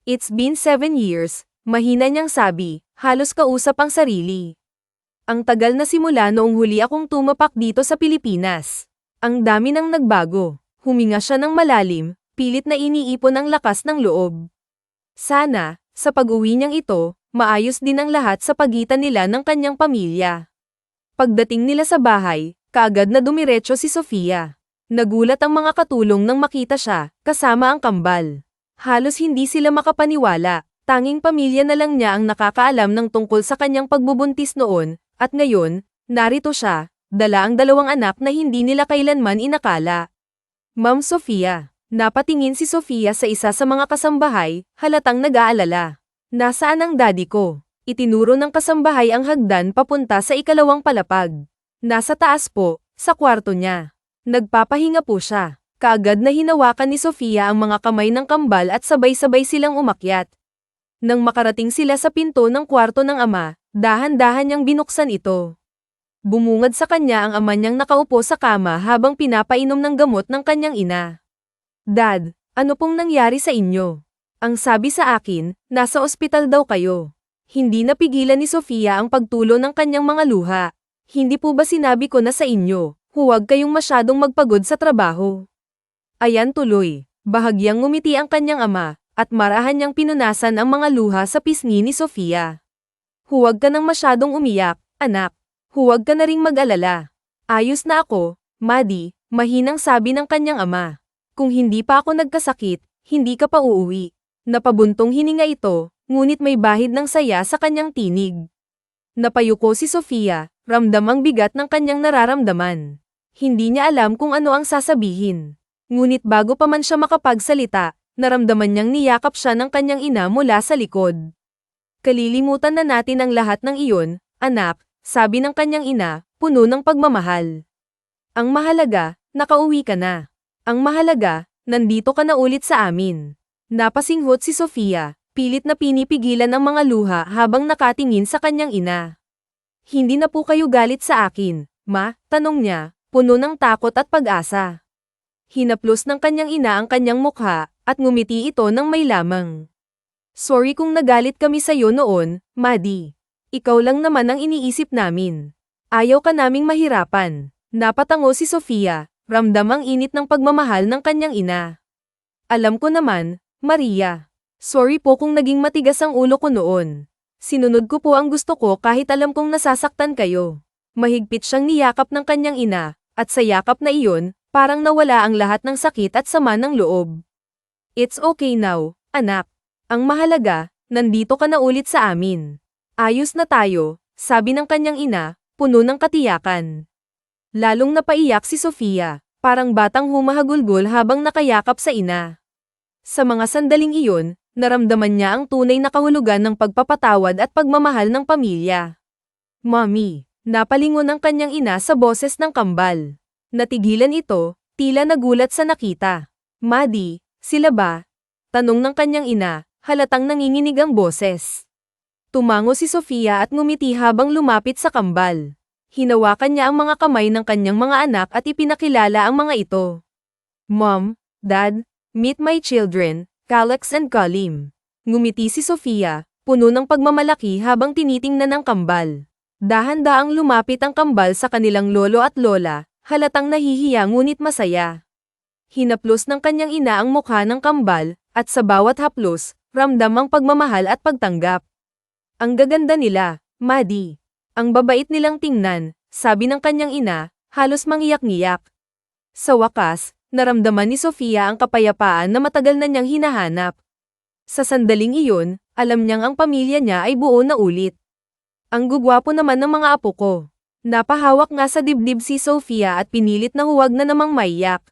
It's been 7 years, mahina niyang sabi, halos kausap ang sarili. Ang tagal na simula noong huli akong tumapak dito sa Pilipinas. Ang dami nang nagbago. Huminga siya ng malalim, pilit na iniipon ang lakas ng loob. Sana, sa pag-uwi niyang ito, maayos din ang lahat sa pagitan nila ng kanyang pamilya. Pagdating nila sa bahay, kaagad na dumiretso si Sofia. Nagulat ang mga katulong nang makita siya, kasama ang kambal. Halos hindi sila makapaniwala, tanging pamilya na lang niya ang nakakaalam ng tungkol sa kanyang pagbubuntis noon, at ngayon, narito siya, dala ang 2 anak na hindi nila kailanman inakala. Ma'am Sofia, napatingin si Sofia sa isa sa mga kasambahay, halatang nag-aalala. Nasaan ang daddy ko? Itinuro ng kasambahay ang hagdan papunta sa 2nd palapag. Nasa taas po, sa kwarto niya. Nagpapahinga po siya. Kaagad na hinawakan ni Sofia ang mga kamay ng kambal at sabay-sabay silang umakyat. Nang makarating sila sa pinto ng kwarto ng ama, dahan-dahan niyang binuksan ito. Bumungad sa kanya ang ama niyang nakaupo sa kama habang pinapainom ng gamot ng kanyang ina. Dad, ano pong nangyari sa inyo? Ang sabi sa akin, nasa ospital daw kayo. Hindi napigilan ni Sofia ang pagtulo ng kanyang mga luha. Hindi po ba sinabi ko na sa inyo, huwag kayong masyadong magpagod sa trabaho? Ayan tuloy, bahagyang ngumiti ang kanyang ama, at marahan niyang pinunasan ang mga luha sa pisngi ni Sofia. Huwag ka nang masyadong umiyak, anak. Huwag ka na ring mag-alala. Ayos na ako, Maddie, mahinang sabi ng kanyang ama. Kung hindi pa ako nagkasakit, hindi ka pa uuwi. Napabuntong hininga ito, ngunit may bahid ng saya sa kanyang tinig. Napayuko si Sofia, ramdam ang bigat ng kanyang nararamdaman. Hindi niya alam kung ano ang sasabihin. Ngunit bago pa man siya makapagsalita, naramdaman niyang niyakap siya ng kanyang ina mula sa likod. Kalilimutan na natin ang lahat ng iyon, anak, sabi ng kanyang ina, puno ng pagmamahal. Ang mahalaga, nakauwi ka na. Ang mahalaga, nandito ka na ulit sa amin. Napasinghot si Sofia, pilit na pinipigilan ang mga luha habang nakatingin sa kanyang ina. Hindi na po kayo galit sa akin, ma, tanong niya, puno ng takot at pag-asa. Hinaplos ng kanyang ina ang kanyang mukha, at ngumiti ito ng may lamang. Sorry kung nagalit kami sa'yo noon, Maddie. Ikaw lang naman ang iniisip namin. Ayaw ka naming mahirapan. Napatango si Sofia, ramdam ang init ng pagmamahal ng kanyang ina. Alam ko naman, Maria. Sorry po kung naging matigas ang ulo ko noon. Sinunod ko po ang gusto ko kahit alam kong nasasaktan kayo. Mahigpit siyang niyakap ng kanyang ina, at sa yakap na iyon, parang nawala ang lahat ng sakit at sama ng loob. It's okay now, anak. Ang mahalaga, nandito ka na ulit sa amin. Ayos na tayo, sabi ng kanyang ina, puno ng katiyakan. Lalong napaiyak si Sofia, parang batang humahagulgol habang nakayakap sa ina. Sa mga sandaling iyon, naramdaman niya ang tunay na kahulugan ng pagpapatawad at pagmamahal ng pamilya. Mommy, napalingon ang kanyang ina sa boses ng kambal. Natigilan ito, tila nagulat sa nakita. Maddie, sila ba? Tanong ng kanyang ina, halatang nanginginig ang boses. Tumango si Sofia at ngumiti habang lumapit sa kambal. Hinawakan niya ang mga kamay ng kanyang mga anak at ipinakilala ang mga ito. Mom, Dad, meet my children, Calex and Kalim. Ngumiti si Sofia, puno ng pagmamalaki habang tinitingnan ang kambal. Dahan-daang lumapit ang kambal sa kanilang lolo at lola, halatang nahihiya ngunit masaya. Hinaplos ng kanyang ina ang mukha ng kambal, at sa bawat haplos, ramdam ang pagmamahal at pagtanggap. Ang gaganda nila, Maddie. Ang babait nilang tingnan, sabi ng kanyang ina, halos mangiyak-ngiyak. Sa wakas, naramdaman ni Sofia ang kapayapaan na matagal na niyang hinahanap. Sa sandaling iyon, alam niyang ang pamilya niya ay buo na ulit. Ang gugwapo naman ng mga apo ko. Napahawak nga sa dibdib si Sofia at pinilit na huwag na namang maiyak.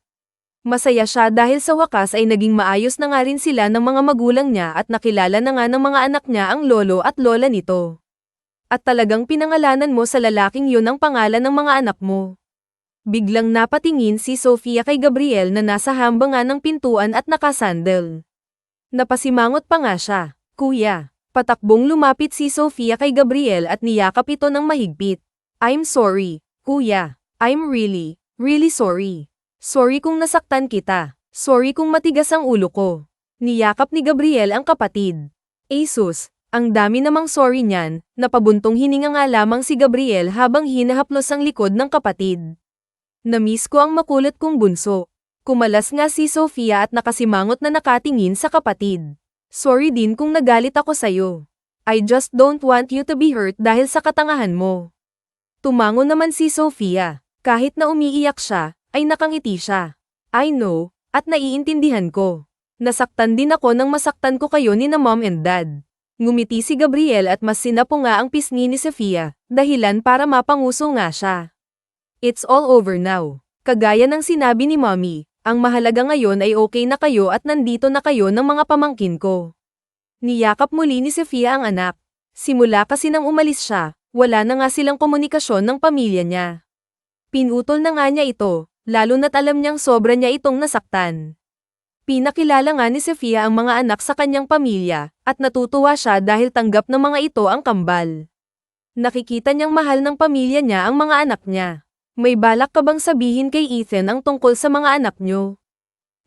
Masaya siya dahil sa wakas ay naging maayos na nga rin sila ng mga magulang niya at nakilala na nga ng mga anak niya ang lolo at lola nito. At talagang pinangalanan mo sa lalaking yun ang pangalan ng mga anak mo. Biglang napatingin si Sofia kay Gabriel na nasa hambangan ng pintuan at nakasandal. Napasimangot pa nga siya. Kuya, patakbong lumapit si Sofia kay Gabriel at niyakap ito ng mahigpit. I'm sorry, kuya. I'm really, really sorry. Sorry kung nasaktan kita. Sorry kung matigas ang ulo ko. Niyakap ni Gabriel ang kapatid. Jesus, ang dami namang sorry niyan, napabuntong hininga nga lamang si Gabriel habang hinahaplos ang likod ng kapatid. Namiss ko ang makulit kong bunso. Kumalas nga si Sofia at nakasimangot na nakatingin sa kapatid. Sorry din kung nagalit ako sayo. I just don't want you to be hurt dahil sa katangahan mo. Tumango naman si Sofia. Kahit na umiiyak siya, ay nakangiti siya. I know, at naiintindihan ko. Nasaktan din ako nang masaktan ko kayo ni na mom and dad. Ngumiti si Gabriel at mas sinapo nga ang pisngi ni Sofia, dahilan para mapanguso nga siya. It's all over now. Kagaya ng sinabi ni mommy, ang mahalaga ngayon ay okay na kayo at nandito na kayo ng mga pamangkin ko. Niyakap muli ni Sofia ang anak. Simula kasi nang umalis siya, wala na nga silang komunikasyon ng pamilya niya. Pinutol na nga niya ito, lalo na't alam niyang sobra niya itong nasaktan. Pinakilala nga ni Sofia ang mga anak sa kanyang pamilya, at natutuwa siya dahil tanggap ng mga ito ang kambal. Nakikita niyang mahal ng pamilya niya ang mga anak niya. May balak ka bang sabihin kay Ethan ang tungkol sa mga anak niyo?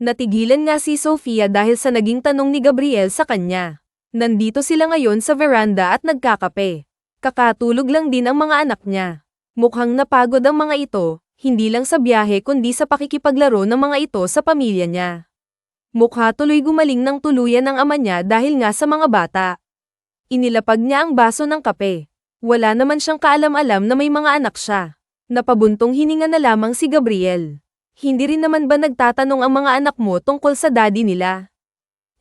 Natigilan nga si Sofia dahil sa naging tanong ni Gabriel sa kanya. Nandito sila ngayon sa veranda at nagkakape. Kakatulog lang din ang mga anak niya. Mukhang napagod ang mga ito, hindi lang sa biyahe kundi sa pakikipaglaro ng mga ito sa pamilya niya. Mukha tuloy gumaling ng tuluyan ng ama niya dahil nga sa mga bata. Inilapag niya ang baso ng kape. Wala naman siyang kaalam-alam na may mga anak siya. Napabuntong hininga na lamang si Gabriel. Hindi rin naman ba nagtatanong ang mga anak mo tungkol sa daddy nila?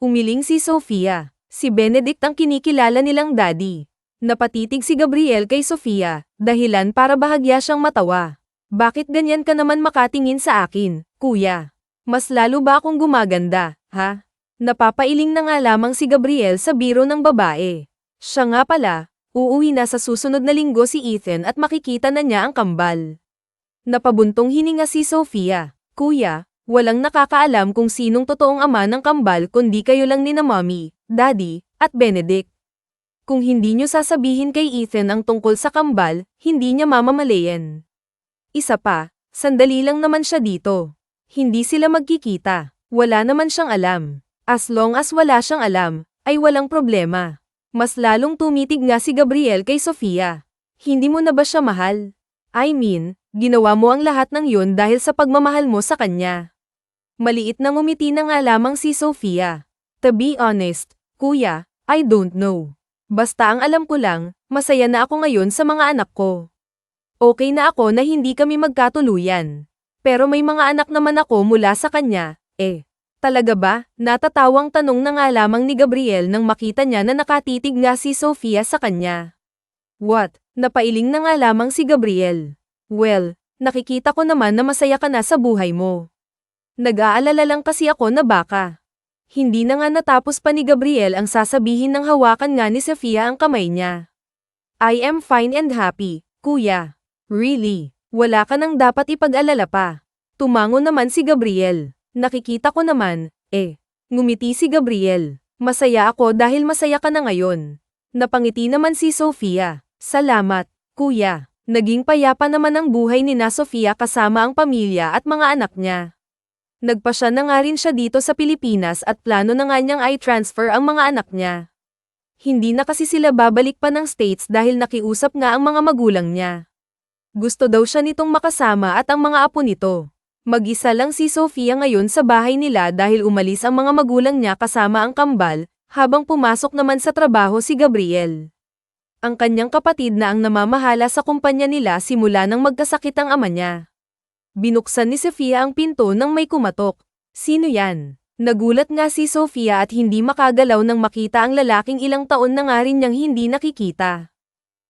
Umiling si Sofia. Si Benedict ang kinikilala nilang daddy. Napatitig si Gabriel kay Sofia, dahilan para bahagya siyang matawa. Bakit ganyan ka naman makatingin sa akin, kuya? Mas lalo ba akong gumaganda, ha? Napapailing na nga lamang si Gabriel sa biro ng babae. Siya nga pala, uuwi na sa susunod na linggo si Ethan at makikita na niya ang kambal. Napabuntong hininga si Sofia. Kuya, walang nakakaalam kung sinong totoong ama ng kambal kundi kayo lang ni na mommy, daddy, at Benedict. Kung hindi nyo sasabihin kay Ethan ang tungkol sa kambal, hindi niya mamamalayan. Isa pa, sandali lang naman siya dito. Hindi sila magkikita. Wala naman siyang alam. As long as wala siyang alam, ay walang problema. Mas lalong tumitig nga si Gabriel kay Sofia. Hindi mo na ba siya mahal? I mean, ginawa mo ang lahat ng yun dahil sa pagmamahal mo sa kanya. Maliit na ngumiti na nga lamang si Sofia. To be honest, kuya, I don't know. Basta ang alam ko lang, masaya na ako ngayon sa mga anak ko. Okay na ako na hindi kami magkatuluyan. Pero may mga anak naman ako mula sa kanya, eh. Talaga ba? Natatawang tanong na nga lamang ni Gabriel nang makita niya na nakatitig nga si Sofia sa kanya. What? Napailing na nga lamang si Gabriel. Well, nakikita ko naman na masaya ka na sa buhay mo. Nag-aalala lang kasi ako na baka. Hindi na nga natapos pa ni Gabriel ang sasabihin ng hawakan nga ni Sofia ang kamay niya. I am fine and happy, kuya. Really? Wala ka nang dapat ipag-alala pa. Tumango naman si Gabriel. Nakikita ko naman, eh. Ngumiti si Gabriel. Masaya ako dahil masaya ka na ngayon. Napangiti naman si Sofia. Salamat, kuya. Naging payapa naman ang buhay ni na Sofia kasama ang pamilya at mga anak niya. Nagpasya na nga rin siya dito sa Pilipinas at plano na nga niyang i-transfer ang mga anak niya. Hindi na kasi sila babalik pa ng States dahil nakiusap nga ang mga magulang niya. Gusto daw siya nitong makasama at ang mga apo nito. Mag-isa lang si Sofia ngayon sa bahay nila dahil umalis ang mga magulang niya kasama ang kambal, habang pumasok naman sa trabaho si Gabriel. Ang kanyang kapatid na ang namamahala sa kumpanya nila simula nang magkasakit ang ama niya. Binuksan ni Sofia ang pinto nang may kumatok. Sino yan? Nagulat nga si Sofia at hindi makagalaw nang makita ang lalaking ilang taon na nga rin niyang hindi nakikita.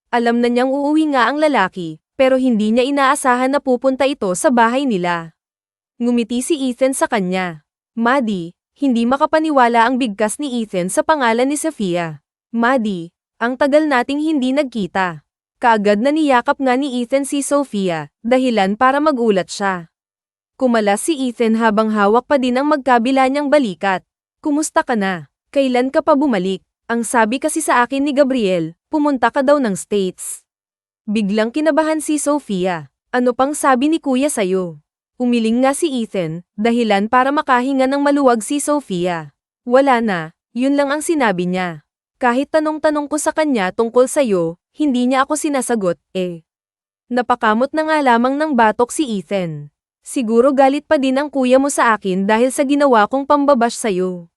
Alam na niyang uuwi nga ang lalaki, pero hindi niya inaasahan na pupunta ito sa bahay nila. Ngumiti si Ethan sa kanya. Maddie, hindi makapaniwala ang bigkas ni Ethan sa pangalan ni Sofia. Maddie, ang tagal nating hindi nagkita. Kaagad na niyakap nga ni Ethan si Sofia, dahilan para magulat siya. Kumalas si Ethan habang hawak pa din ang magkabila niyang balikat. Kumusta ka na? Kailan ka pa bumalik? Ang sabi kasi sa akin ni Gabriel, pumunta ka daw ng States. Biglang kinabahan si Sofia. Ano pang sabi ni kuya sayo? Umiling nga si Ethan, dahilan para makahinga ng maluwag si Sofia. Wala na, yun lang ang sinabi niya. Kahit tanong-tanong ko sa kanya tungkol sayo, hindi niya ako sinasagot, eh. Napakamot na nga lamang ng batok si Ethan. Siguro galit pa din ang kuya mo sa akin dahil sa ginawa kong pambabash sayo.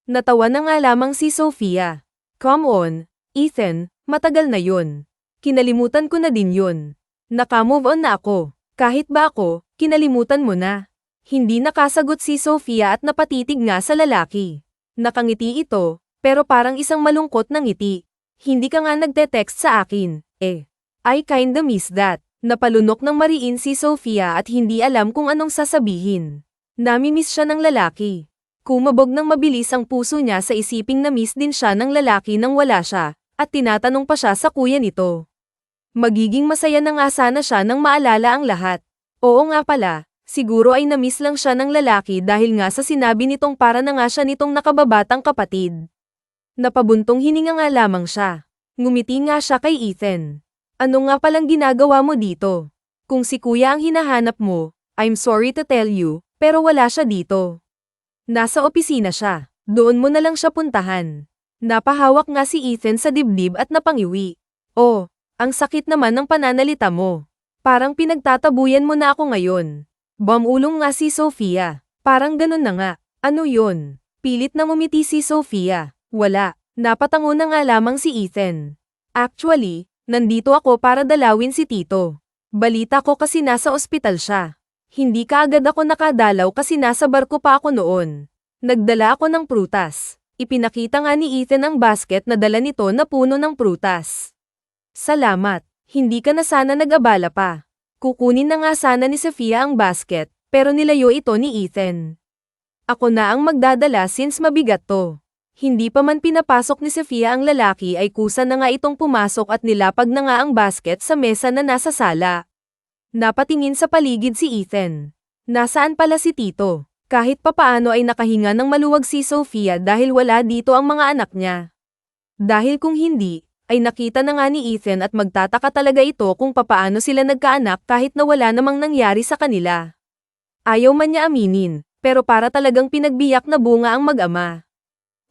Natawa na nga lamang si Sofia. Come on, Ethan, matagal na yun. Kinalimutan ko na din yun. Naka-move on na ako. Kahit ba ako, kinalimutan mo na. Hindi nakasagot si Sofia at napatitig nga sa lalaki. Nakangiti ito, pero parang isang malungkot na ngiti. Hindi ka nga nagte-text sa akin, eh. I kinda miss that. Napalunok ng mariin si Sofia at hindi alam kung anong sasabihin. Nami-miss siya ng lalaki. Kumabog ng mabilis ang puso niya sa isiping na-miss din siya ng lalaki nang wala siya, at tinatanong pa siya sa kuya nito. Magiging masaya na nga sana siya nang maalala ang lahat. Oo nga pala, siguro ay na-miss lang siya ng lalaki dahil nga sa sinabi nitong para na nga siya nitong nakababatang kapatid. Napabuntong hininga nga lamang siya. Ngumiti nga siya kay Ethan. Ano nga palang ginagawa mo dito? Kung si kuya ang hinahanap mo, I'm sorry to tell you, pero wala siya dito. Nasa opisina siya. Doon mo na lang siya puntahan. Napahawak nga si Ethan sa dibdib at napangiwi. Oh, ang sakit naman ng pananalita mo. Parang pinagtatabuyan mo na ako ngayon. Bumulong nga si Sofia. Parang ganun na nga. Ano yun? Pilit na ngumiti si Sofia. Wala. Napatango na nga lamang si Ethan. Actually, nandito ako para dalawin si Tito. Balita ko kasi nasa ospital siya. Hindi kaagad ako nakadalaw kasi nasa barko pa ako noon. Nagdala ako ng prutas. Ipinakita nga ni Ethan ang basket na dala nito na puno ng prutas. Salamat. Hindi ka na sana nag-abala pa. Kukunin na nga sana ni Sofia ang basket, pero nilayo ito ni Ethan. Ako na ang magdadala since mabigat to. Hindi pa man pinapasok ni Sofia ang lalaki ay kusa na nga itong pumasok at nilapag na nga ang basket sa mesa na nasa sala. Napatingin sa paligid si Ethan. Nasaan pala si Tito? Kahit papaano ay nakahinga ng maluwag si Sofia dahil wala dito ang mga anak niya. Dahil kung hindi, ay nakita na nga ni Ethan at magtataka talaga ito kung papaano sila nagkaanak kahit na wala namang nangyari sa kanila. Ayaw man niya aminin, pero para talagang pinagbiyak na bunga ang mag-ama.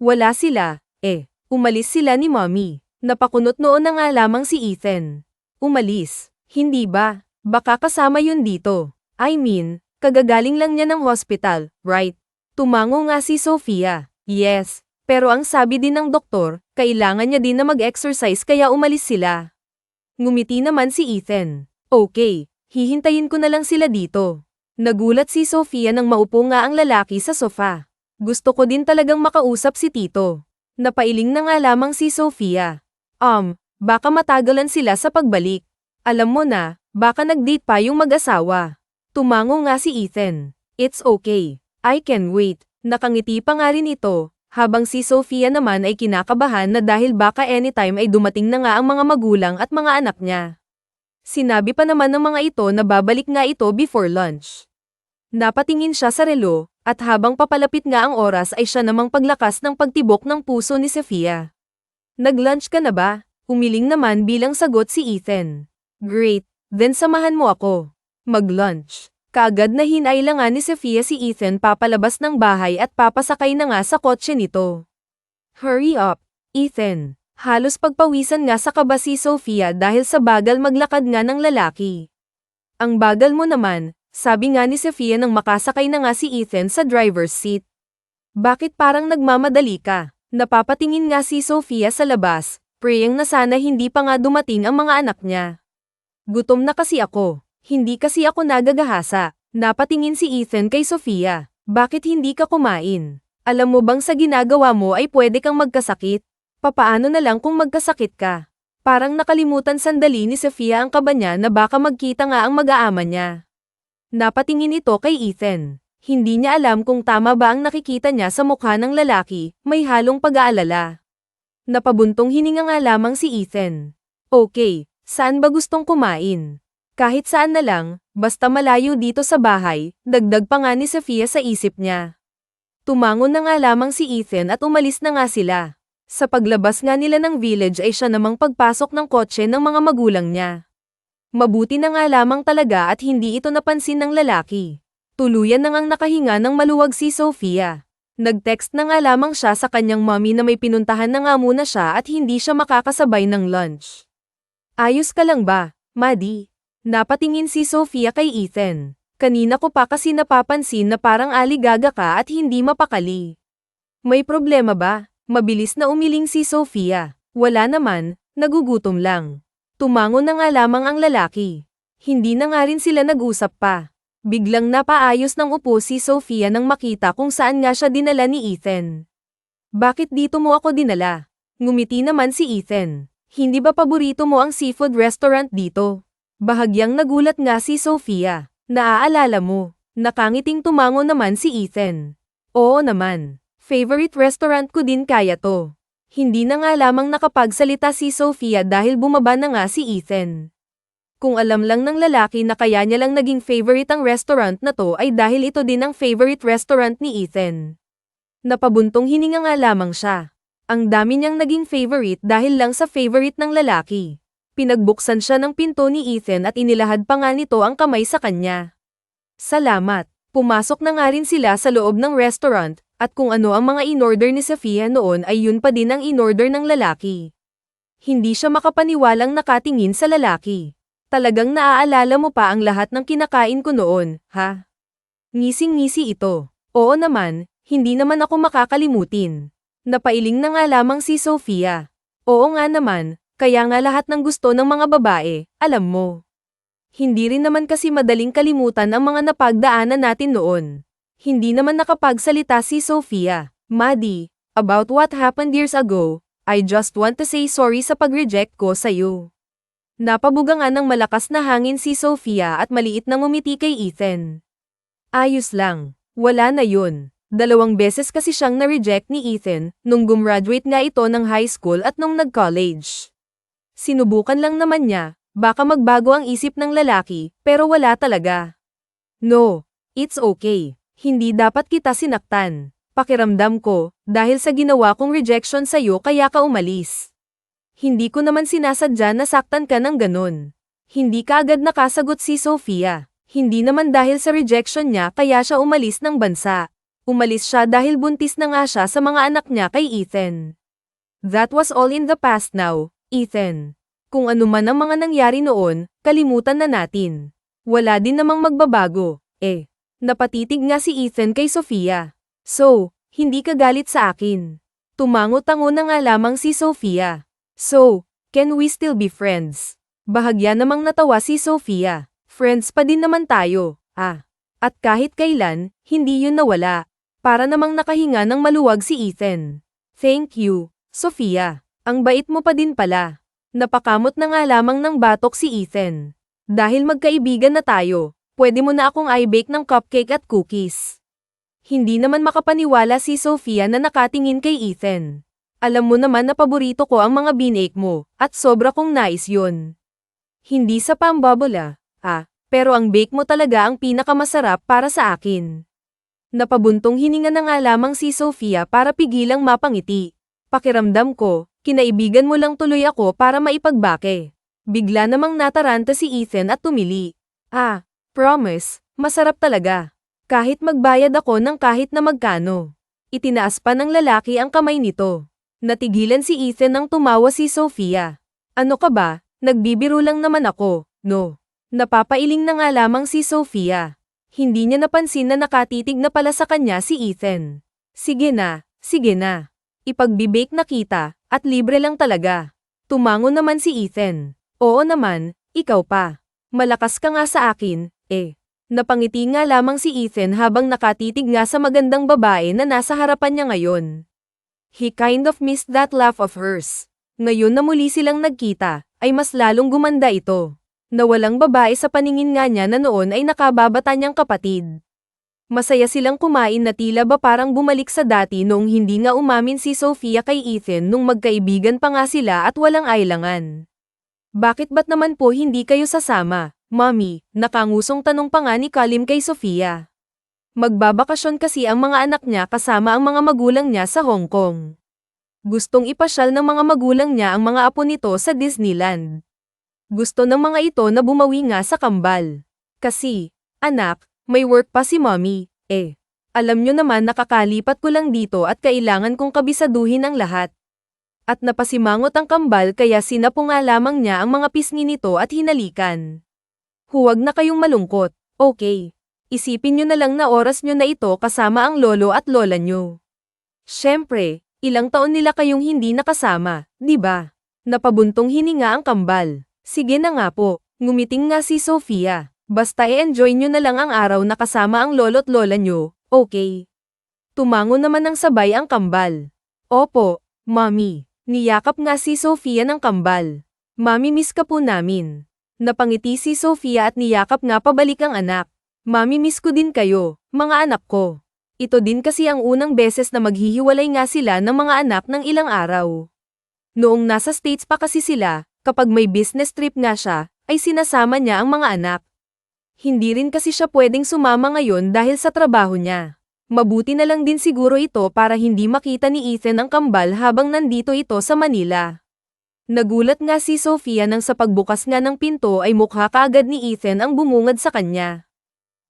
Wala sila, umalis sila ni Mommy. Napakunot noon na nga lamang si Ethan. Umalis, hindi ba? Baka kasama yun dito. I mean, kagagaling lang niya ng hospital, right? Tumango nga si Sofia. Yes, pero ang sabi din ng doktor, kailangan niya din na mag-exercise kaya umalis sila. Ngumiti naman si Ethan. Okay, hihintayin ko na lang sila dito. Nagulat si Sofia nang maupo nga ang lalaki sa sofa. Gusto ko din talagang makausap si Tito. Napailing na nga lamang si Sofia. Baka matagalan sila sa pagbalik. Alam mo na, baka nag-date pa yung mag-asawa. Tumango nga si Ethan. It's okay. I can wait. Nakangiti pa nga rin ito, habang si Sofia naman ay kinakabahan na dahil baka anytime ay dumating na nga ang mga magulang at mga anak niya. Sinabi pa naman ng mga ito na babalik nga ito before lunch. Napatingin siya sa relo, at habang papalapit nga ang oras ay siya namang paglakas ng pagtibok ng puso ni Sofia. Nag-lunch ka na ba? Umiling naman bilang sagot si Ethan. Great, then samahan mo ako. Mag-lunch. Kaagad na hinailangan ni Sofia si Ethan papalabas ng bahay at papasakay na nga sa kotse nito. Hurry up, Ethan. Halos pagpawisan nga sa kaba si Sofia dahil sa bagal maglakad nga ng lalaki. Ang bagal mo naman, sabi nga ni Sofia nang makasakay na nga si Ethan sa driver's seat. Bakit parang nagmamadali ka? Napapatingin nga si Sofia sa labas, praying na sana hindi pa nga dumating ang mga anak niya. Gutom na kasi ako. Hindi kasi ako nagagahasa. Napatingin si Ethan kay Sofia. Bakit hindi ka kumain? Alam mo bang sa ginagawa mo ay pwede kang magkasakit? Papaano na lang kung magkasakit ka? Parang nakalimutan sandali ni Sofia ang kaba niya na baka magkita nga ang mag-aama niya. Napatingin ito kay Ethan. Hindi niya alam kung tama ba ang nakikita niya sa mukha ng lalaki, may halong pag-aalala. Napabuntong hininga nga lamang si Ethan. Okay, saan ba gustong kumain? Kahit saan na lang, basta malayo dito sa bahay, dagdag pa nga ni Sofia sa isip niya. Tumangon na nga lamang si Ethan at umalis na nga sila. Sa paglabas nga nila ng village ay siya namang pagpasok ng kotse ng mga magulang niya. Mabuti na nga lamang talaga at hindi ito napansin ng lalaki. Tuluyan na ngang nakahinga ng maluwag si Sofia. Nag-text na nga lamang siya sa kanyang mommy na may pinuntahan na nga muna siya at hindi siya makakasabay ng lunch. Ayos ka lang ba, Maddie? Napatingin si Sofia kay Ethan. Kanina ko pa kasi napapansin na parang aligaga ka at hindi mapakali. May problema ba? Mabilis na umiling si Sofia. Wala naman, nagugutom lang. Tumango na nga lamang ang lalaki. Hindi na nga rin sila nag-usap pa. Biglang napaayos ng upo si Sofia nang makita kung saan nga siya dinala ni Ethan. Bakit dito mo ako dinala? Ngumiti naman si Ethan. Hindi ba paborito mo ang seafood restaurant dito? Bahagyang nagulat nga si Sofia. Naaalala mo. Nakangiting tumango naman si Ethan. Oo naman. Favorite restaurant ko din kaya to. Hindi na nga lamang nakapagsalita si Sofia dahil bumaba na nga si Ethan. Kung alam lang ng lalaki na kaya niya lang naging favorite ang restaurant na to ay dahil ito din ang favorite restaurant ni Ethan. Napabuntong hininga nga lamang siya. Ang dami niyang naging favorite dahil lang sa favorite ng lalaki. Pinagbuksan siya ng pinto ni Ethan at inilahad pa nga nito ang kamay sa kanya. Salamat. Pumasok na nga rin sila sa loob ng restaurant, at kung ano ang mga in-order ni Sofia noon ay yun pa din ang in-order ng lalaki. Hindi siya makapaniwalang nakatingin sa lalaki. Talagang naaalala mo pa ang lahat ng kinakain ko noon, ha? Ngising-ngisi ito. Oo naman, hindi naman ako makakalimutin. Napailing na nga lamang si Sofia. Oo nga naman, kaya nga lahat ng gusto ng mga babae, alam mo. Hindi rin naman kasi madaling kalimutan ang mga napagdaanan natin noon. Hindi naman nakapagsalita si Sofia. Maddie, about what happened years ago, I just want to say sorry sa pag-reject ko sa'yo. Napabuga nga ng malakas na hangin si Sofia at maliit na ngumiti kay Ethan. Ayos lang, wala na yun. 2 beses kasi siyang na-reject ni Ethan, nung gumraduate nga ito ng high school at nung nag-college. Sinubukan lang naman niya. Baka magbago ang isip ng lalaki, pero wala talaga. No, it's okay. Hindi dapat kita sinaktan. Pakiramdam ko, dahil sa ginawa kong rejection sa'yo kaya ka umalis. Hindi ko naman sinasadya na saktan ka ng ganun. Hindi ka agad nakasagot si Sofia. Hindi naman dahil sa rejection niya kaya siya umalis ng bansa. Umalis siya dahil buntis na nga siya sa mga anak niya kay Ethan. That was all in the past now, Ethan. Kung ano man ang mga nangyari noon, kalimutan na natin. Wala din namang magbabago, eh. Napatitig nga si Ethan kay Sofia. So, hindi ka galit sa akin. Tumango-tango na nga lamang si Sofia. So, can we still be friends? Bahagya namang natawa si Sofia. Friends pa din naman tayo, ah. At kahit kailan, hindi yun nawala. Para namang nakahinga ng maluwag si Ethan. Thank you, Sofia. Ang bait mo pa din pala. Napakamot na nga lamang ng batok si Ethan. Dahil magkaibigan na tayo, pwede mo na akong i-bake ng cupcake at cookies. Hindi naman makapaniwala si Sofia na nakatingin kay Ethan. Alam mo naman na paborito ko ang mga binake mo, at sobra kong nais yun. Hindi sa pambabola, pero ang bake mo talaga ang pinakamasarap para sa akin. Napabuntong hininga na nga lamang si Sofia para pigilang mapangiti. Pakiramdam ko, kinaibigan mo lang tuloy ako para maipagbake. Bigla namang nataranta si Ethan at tumili. Promise, masarap talaga. Kahit magbayad ako ng kahit na magkano. Itinaas pa ng lalaki ang kamay nito. Natigilan si Ethan nang tumawa si Sofia. Ano ka ba, nagbibiro lang naman ako, no? Napapailing na nga lamang si Sofia. Hindi niya napansin na nakatitig na pala sa kanya si Ethan. Sige na, sige na. Ipagbibake na kita, at libre lang talaga. Tumango naman si Ethan. Oo naman, ikaw pa. Malakas ka nga sa akin, eh. Napangiti nga lamang si Ethan habang nakatitig nga sa magandang babae na nasa harapan niya ngayon. He kind of missed that laugh of hers. Ngayon na muli silang nagkita, ay mas lalong gumanda ito. Nawalang babae sa paningin nga niya na noon ay nakababata niyang kapatid. Masaya silang kumain na tila ba parang bumalik sa dati noong hindi nga umamin si Sofia kay Ethan nung magkaibigan pa nga sila at walang ailangan. Bakit ba't naman po hindi kayo sasama, Mommy? Nakangusong tanong pa nga ni Kalim kay Sofia. Magbabakasyon kasi ang mga anak niya kasama ang mga magulang niya sa Hong Kong. Gustong ipasyal ng mga magulang niya ang mga apo nito sa Disneyland. Gusto ng mga ito na bumawi nga sa kambal. Kasi, anak, may work pa si Mommy, eh. Alam nyo naman nakakalipat ko lang dito at kailangan kong kabisaduhin ang lahat. At napasimangot ang kambal kaya sinapo nga lamang niya ang mga pisngi nito at hinalikan. Huwag na kayong malungkot, okay. Isipin nyo na lang na oras nyo na ito kasama ang lolo at lola nyo. Siyempre, ilang taon nila kayong hindi nakasama, di ba? Napabuntong hininga ang kambal. Sige na nga po, ngumiting nga si Sofia. Basta i-enjoy nyo na lang ang araw na kasama ang lolo't lola nyo, okay? Tumango naman ng sabay ang kambal. Opo, Mommy. Niyakap nga si Sofia ng kambal. Mommy, miss ka po namin. Napangiti si Sofia at niyakap nga pabalik ang anak. Mommy, miss ko din kayo, mga anak ko. Ito din kasi ang unang beses na maghihiwalay nga sila ng mga anak ng ilang araw. Noong nasa States pa kasi sila, kapag may business trip nga siya, ay sinasama niya ang mga anak. Hindi rin kasi siya pwedeng sumama ngayon dahil sa trabaho niya. Mabuti na lang din siguro ito para hindi makita ni Ethan ang kambal habang nandito ito sa Manila. Nagulat nga si Sofia nang sa pagbukas nga ng pinto ay mukha kaagad ni Ethan ang bumungad sa kanya.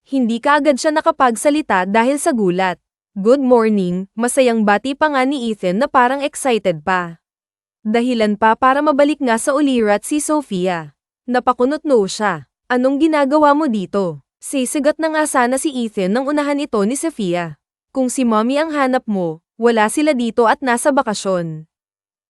Hindi kaagad siya nakapagsalita dahil sa gulat. Good morning, masayang bati pa nga ni Ethan na parang excited pa. Dahilan pa para mabalik nga sa ulirat si Sofia. Napakunot-noo siya. Anong ginagawa mo dito? Sisigat na nga sana si Ethan nang unahan ito ni Sofia. Kung si Mommy ang hanap mo, wala sila dito at nasa bakasyon.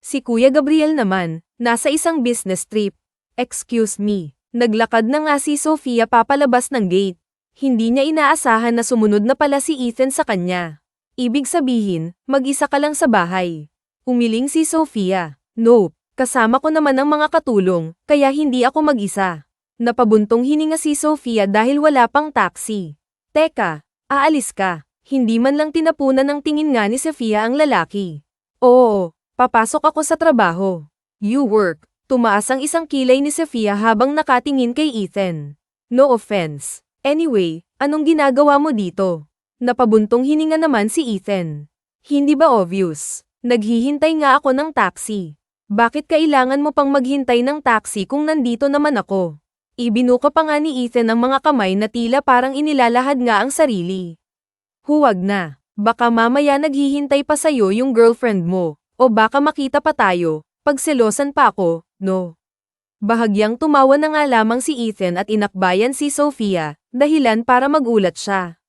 Si Kuya Gabriel naman, nasa isang business trip. Excuse me. Naglakad na nga si Sofia papalabas ng gate. Hindi niya inaasahan na sumunod na pala si Ethan sa kanya. Ibig sabihin, mag-isa ka lang sa bahay. Umiling si Sofia. Nope, kasama ko naman ang mga katulong, kaya hindi ako mag-isa. Napabuntong hininga si Sofia dahil wala pang taxi. Teka, aalis ka. Hindi man lang tinapunan ng tingin nga ni Sofia ang lalaki. Oo, papasok ako sa trabaho. You work. Tumaas ang isang kilay ni Sofia habang nakatingin kay Ethan. No offense. Anyway, anong ginagawa mo dito? Napabuntong hininga naman si Ethan. Hindi ba obvious? Naghihintay nga ako ng taxi. Bakit kailangan mo pang maghintay ng taxi kung nandito naman ako? Ibinuka pa nga ni Ethan ang mga kamay na tila parang inilalahad nga ang sarili. Huwag na. Baka mamaya naghihintay pa sa'yo yung girlfriend mo. O baka makita pa tayo. Pagselosan pa ako, no? Bahagyang tumawa na nga lamang si Ethan at inakbayan si Sofia, dahilan para magulat siya.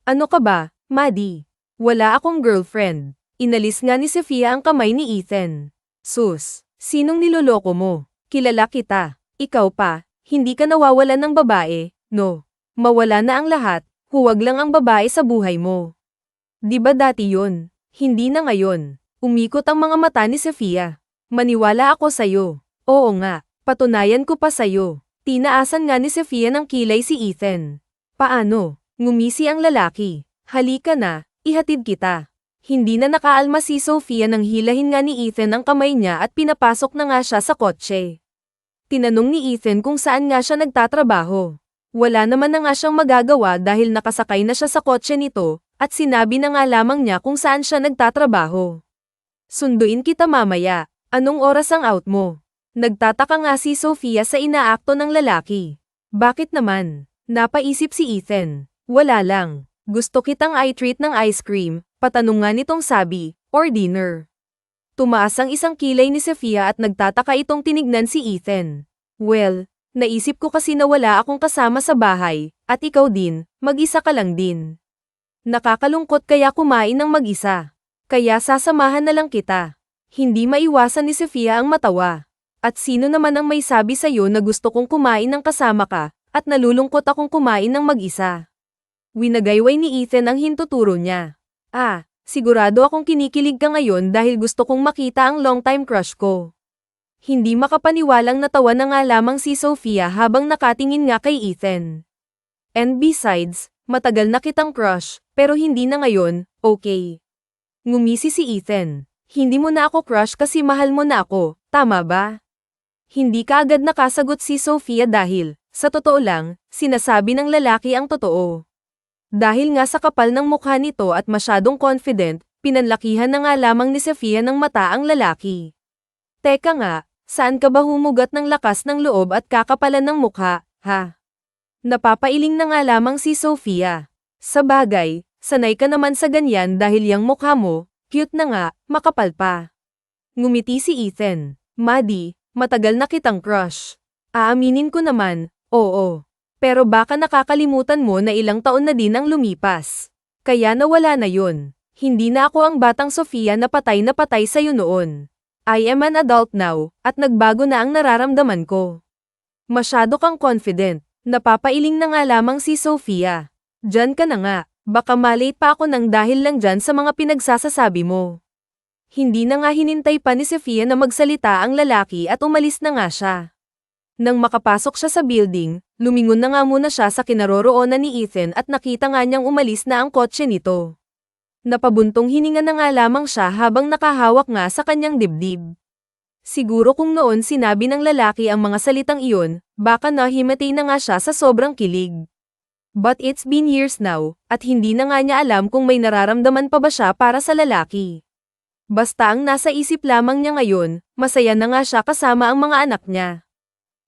Ano ka ba, Maddie? Wala akong girlfriend. Inalis nga ni Sofia ang kamay ni Ethan. Sus, sinong niloloko mo? Kilala kita. Ikaw pa, hindi ka nawawalan ng babae, no? Mawala na ang lahat, huwag lang ang babae sa buhay mo. Di ba dati yun? Hindi na ngayon. Umikot ang mga mata ni Sofia. Maniwala ako sa'yo. Oo nga. Patunayan ko pa sa'yo. Tinaasan nga ni Sofia ng kilay si Ethan. Paano? Ngumisi ang lalaki. Halika na, ihatid kita. Hindi na nakaalma si Sofia nang hilahin nga ni Ethan ang kamay niya at pinapasok na nga siya sa kotse. Tinanong ni Ethan kung saan nga siya nagtatrabaho. Wala naman na nga siyang magagawa dahil nakasakay na siya sa kotse nito, at sinabi na nga lamang niya kung saan siya nagtatrabaho. Sunduin kita mamaya. Anong oras ang out mo? Nagtataka nga si Sofia sa inaakto ng lalaki. Bakit naman? Napaisip si Ethan. Wala lang. Gusto kitang i-treat ng ice cream, patanong nga nitong sabi, or dinner. Tumaas ang isang kilay ni Sofia at nagtataka itong tinignan si Ethan. Well, naisip ko kasi na wala akong kasama sa bahay, at ikaw din, mag-isa ka lang din. Nakakalungkot kaya kumain ng mag-isa. Kaya sasamahan na lang kita. Hindi maiwasan ni Sofia ang matawa. At sino naman ang may sabi sa'yo na gusto kong kumain ng kasama ka, at nalulungkot akong kumain ng mag-isa? Winagayway ni Ethan ang hintuturo niya. Sigurado akong kinikilig ka ngayon dahil gusto kong makita ang long-time crush ko. Hindi makapaniwalang natawa na nga lamang si Sofia habang nakatingin nga kay Ethan. And besides, matagal na kitang crush, pero hindi na ngayon, okay? Ngumisi si Ethan. Hindi mo na ako crush kasi mahal mo na ako, tama ba? Hindi kaagad nakasagot si Sofia dahil, sa totoo lang, sinasabi ng lalaki ang totoo. Dahil nga sa kapal ng mukha nito at masyadong confident, pinanlakihan na nga lamang ni Sofia ng mata ang lalaki. Teka nga, saan ka ba humugat ng lakas ng loob at kakapalan ng mukha, ha? Napapailing na nga lamang si Sofia. Sa bagay, sanay ka naman sa ganyan dahil yang mukha mo, cute na nga, makapal pa. Ngumiti si Ethan. Maddie, matagal na kitang crush. Aaminin ko naman, oo. Pero baka nakakalimutan mo na ilang taon na din ang lumipas. Kaya nawala na yun. Hindi na ako ang batang Sofia na patay sa'yo noon. I am an adult now, at nagbago na ang nararamdaman ko. Masyado kang confident. Napapailing na nga lamang si Sofia. Diyan ka na nga, baka malate pa ako nang dahil lang dyan sa mga pinagsasasabi mo. Hindi na nga hinintay pa ni Sofia na magsalita ang lalaki at umalis na nga siya. Nang makapasok siya sa building, lumingon na nga muna siya sa kinaroroonan ni Ethan at nakita nga niyang umalis na ang kotse nito. Napabuntong hininga na nga lamang siya habang nakahawak nga sa kanyang dibdib. Siguro kung noon sinabi ng lalaki ang mga salitang iyon, baka nahimatay na nga siya sa sobrang kilig. But it's been years now, at hindi na nga niya alam kung may nararamdaman pa ba siya para sa lalaki. Basta ang nasa isip lamang niya ngayon, masaya na nga siya kasama ang mga anak niya.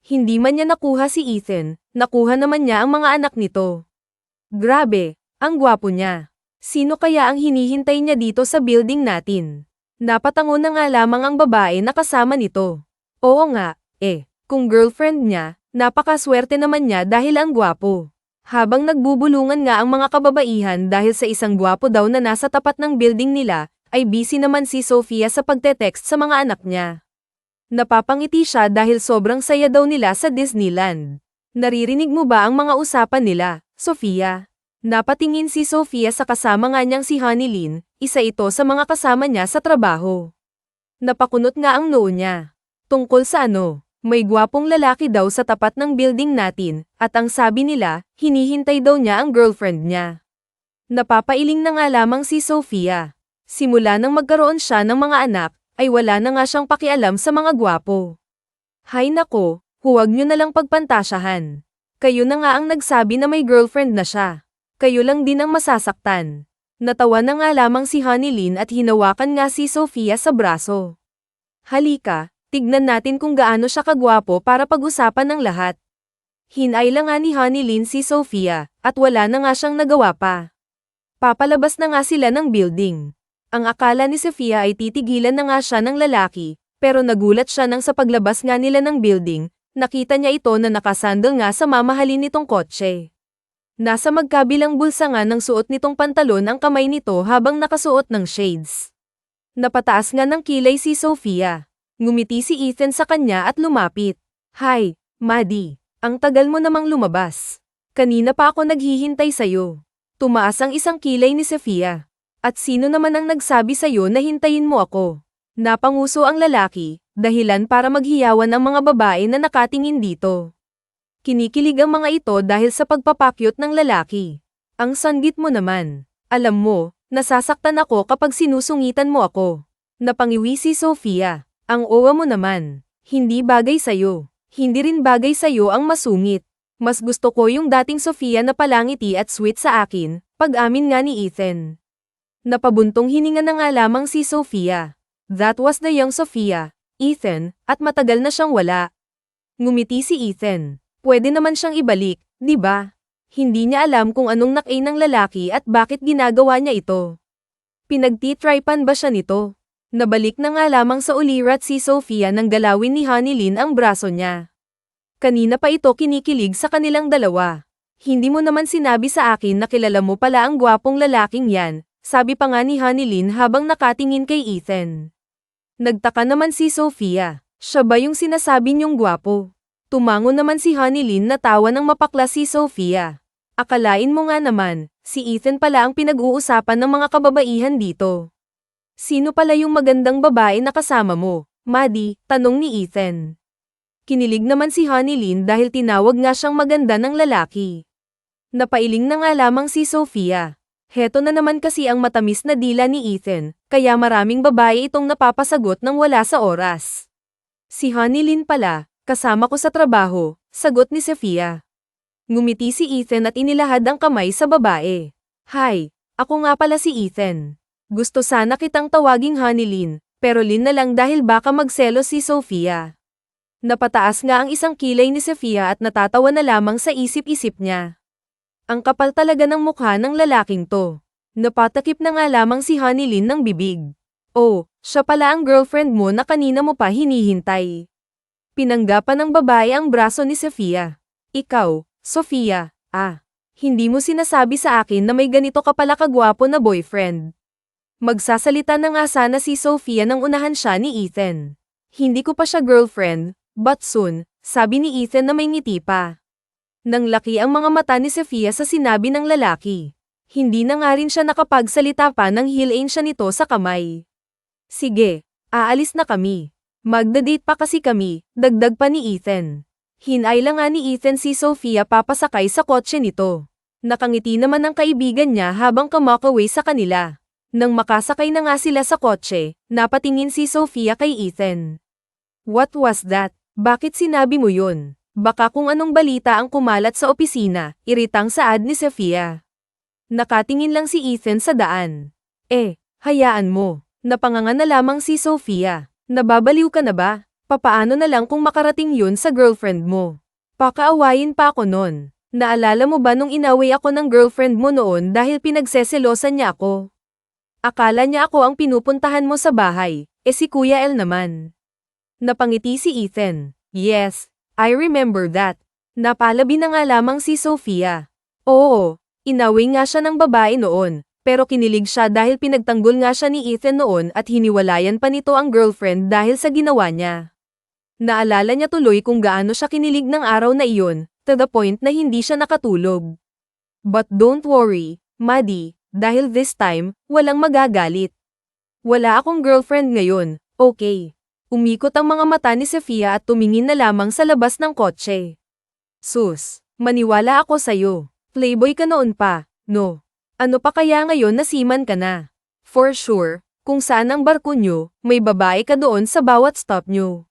Hindi man niya nakuha si Ethan, nakuha naman niya ang mga anak nito. Grabe, ang gwapo niya. Sino kaya ang hinihintay niya dito sa building natin? Napatango na nga lamang ang babae na kasama nito. Oo nga, kung girlfriend niya, napakaswerte naman niya dahil ang gwapo. Habang nagbubulungan nga ang mga kababaihan dahil sa isang gwapo daw na nasa tapat ng building nila, ay busy naman si Sofia sa pagte-text sa mga anak niya. Napapangiti siya dahil sobrang saya daw nila sa Disneyland. Naririnig mo ba ang mga usapan nila, Sofia? Napatingin si Sofia sa kasama nga niyang si Honeylin, isa ito sa mga kasama niya sa trabaho. Napakunot nga ang noo niya. Tungkol sa ano, may gwapong lalaki daw sa tapat ng building natin, at ang sabi nila, hinihintay daw niya ang girlfriend niya. Napapailing na nga lamang si Sofia. Simula nang magkaroon siya ng mga anak, ay wala na nga siyang pakialam sa mga gwapo. Hay nako, huwag niyo na lang pagpantasyahan. Kayo na nga ang nagsabi na may girlfriend na siya. Kayo lang din ang masasaktan. Natawa na nga lamang si Honeylin at hinawakan nga si Sofia sa braso. Halika, tignan natin kung gaano siya kagwapo para pag-usapan ng lahat. Hinay lang nga ni Honeylin si Sofia, at wala na nga siyang nagawa pa. Papalabas na nga sila ng building. Ang akala ni Sofia ay titigilan na nga siya ng lalaki, pero nagulat siya nang sa paglabas nga nila ng building, nakita niya ito na nakasandal nga sa mamahalin nitong kotse. Nasa magkabilang bulsa nga ng suot nitong pantalon ang kamay nito habang nakasuot ng shades. Napataas nga ng kilay si Sofia. Ngumiti si Ethan sa kanya at lumapit. Hi, Maddie. Ang tagal mo namang lumabas. Kanina pa ako naghihintay sa'yo. Tumaas ang isang kilay ni Sofia. At sino naman ang nagsabi sa'yo na hintayin mo ako? Napanguso ang lalaki, dahilan para maghiyawan ang mga babae na nakatingin dito. Kinikilig ang mga ito dahil sa pagpapakyut ng lalaki. Ang sanggit mo naman. Alam mo, nasasaktan ako kapag sinusungitan mo ako. Napangiwi si Sofia. Ang owa mo naman. Hindi bagay sa'yo. Hindi rin bagay sa'yo ang masungit. Mas gusto ko yung dating Sofia na palangiti at sweet sa akin, pag-amin nga ni Ethan. Napabuntong hininga na nga lamang si Sofia. That was the young Sofia, Ethan, at matagal na siyang wala. Ngumiti si Ethan. Pwede naman siyang ibalik, di ba? Hindi niya alam kung anong nakay ng lalaki at bakit ginagawa niya ito. Pinagtitripan ba siya nito? Nabalik na nga lamang sa ulirat si Sofia nang galawin ni Honeylin ang braso niya. Kanina pa ito kinikilig sa kanilang dalawa. Hindi mo naman sinabi sa akin na kilala mo pala ang gwapong lalaking yan, sabi pa nga ni Honeylin habang nakatingin kay Ethan. Nagtaka naman si Sofia. Siya ba yung sinasabi niyong gwapo? Tumango naman si Honeylin na tawa ng mapakla si Sofia. Akalain mo nga naman, si Ethan pala ang pinag-uusapan ng mga kababaihan dito. Sino pala yung magandang babae na kasama mo, Maddie? Tanong ni Ethan. Kinilig naman si Honeylin dahil tinawag nga siyang maganda ng lalaki. Napailing na nga lamang si Sofia. Heto na naman kasi ang matamis na dila ni Ethan, kaya maraming babae itong napapasagot nang wala sa oras. Si Honeylin pala. Kasama ko sa trabaho, sagot ni Sofia. Ngumiti si Ethan at inilahad ang kamay sa babae. Hi, ako nga pala si Ethan. Gusto sana kitang tawaging Honeylin, pero Lin na lang dahil baka magselos si Sofia. Napataas nga ang isang kilay ni Sofia at natatawa na lamang sa isip-isip niya. Ang kapal talaga ng mukha ng lalaking to. Napatakip na nga lamang si Honeylin ng bibig. Oh, siya pala ang girlfriend mo na kanina mo pa hinihintay. Pinanggapan ng babae ang braso ni Sofia. Ikaw, Sofia, hindi mo sinasabi sa akin na may ganito ka pala kagwapo na boyfriend. Magsasalita na nga sana si Sofia nang unahan siya ni Ethan. Hindi ko pa siya girlfriend, but soon, sabi ni Ethan na may ngiti pa. Nang laki ang mga mata ni Sofia sa sinabi ng lalaki. Hindi na nga rin siya nakapagsalita pa nang hilain siya nito sa kamay. Sige, aalis na kami. Magda-date pa kasi kami, dagdag pa ni Ethan. Hinay lang nga ni Ethan si Sofia papasakay sa kotse nito. Nakangiti naman ang kaibigan niya habang kamakaway sa kanila. Nang makasakay na nga sila sa kotse, napatingin si Sofia kay Ethan. What was that? Bakit sinabi mo yun? Baka kung anong balita ang kumalat sa opisina, iritang saad ni Sofia. Nakatingin lang si Ethan sa daan. Hayaan mo. Napanganga na lamang si Sofia. Nababaliw ka na ba? Papaano na lang kung makarating yun sa girlfriend mo? Pakaawayin pa ako nun. Naalala mo ba nung inaway ako ng girlfriend mo noon dahil pinagseselosan niya ako? Akala niya ako ang pinupuntahan mo sa bahay, si Kuya El naman. Napangiti si Ethan. Yes, I remember that. Napalabi na nga lamang si Sofia. Oo, inaway nga siya ng babae noon, pero kinilig siya dahil pinagtanggol nga siya ni Ethan noon at hiniwalayan pa nito ang girlfriend dahil sa ginawa niya. Naalala niya tuloy kung gaano siya kinilig ng araw na iyon, to the point na hindi siya nakatulog. But don't worry, Maddie, dahil this time, walang magagalit. Wala akong girlfriend ngayon, okay. Umikot ang mga mata ni Sofia at tumingin na lamang sa labas ng kotse. Sus, maniwala ako sa'yo. Playboy ka noon pa, no? Ano pa kaya ngayon na seaman ka na? For sure, kung saan ang barko nyo, may babae ka doon sa bawat stop nyo.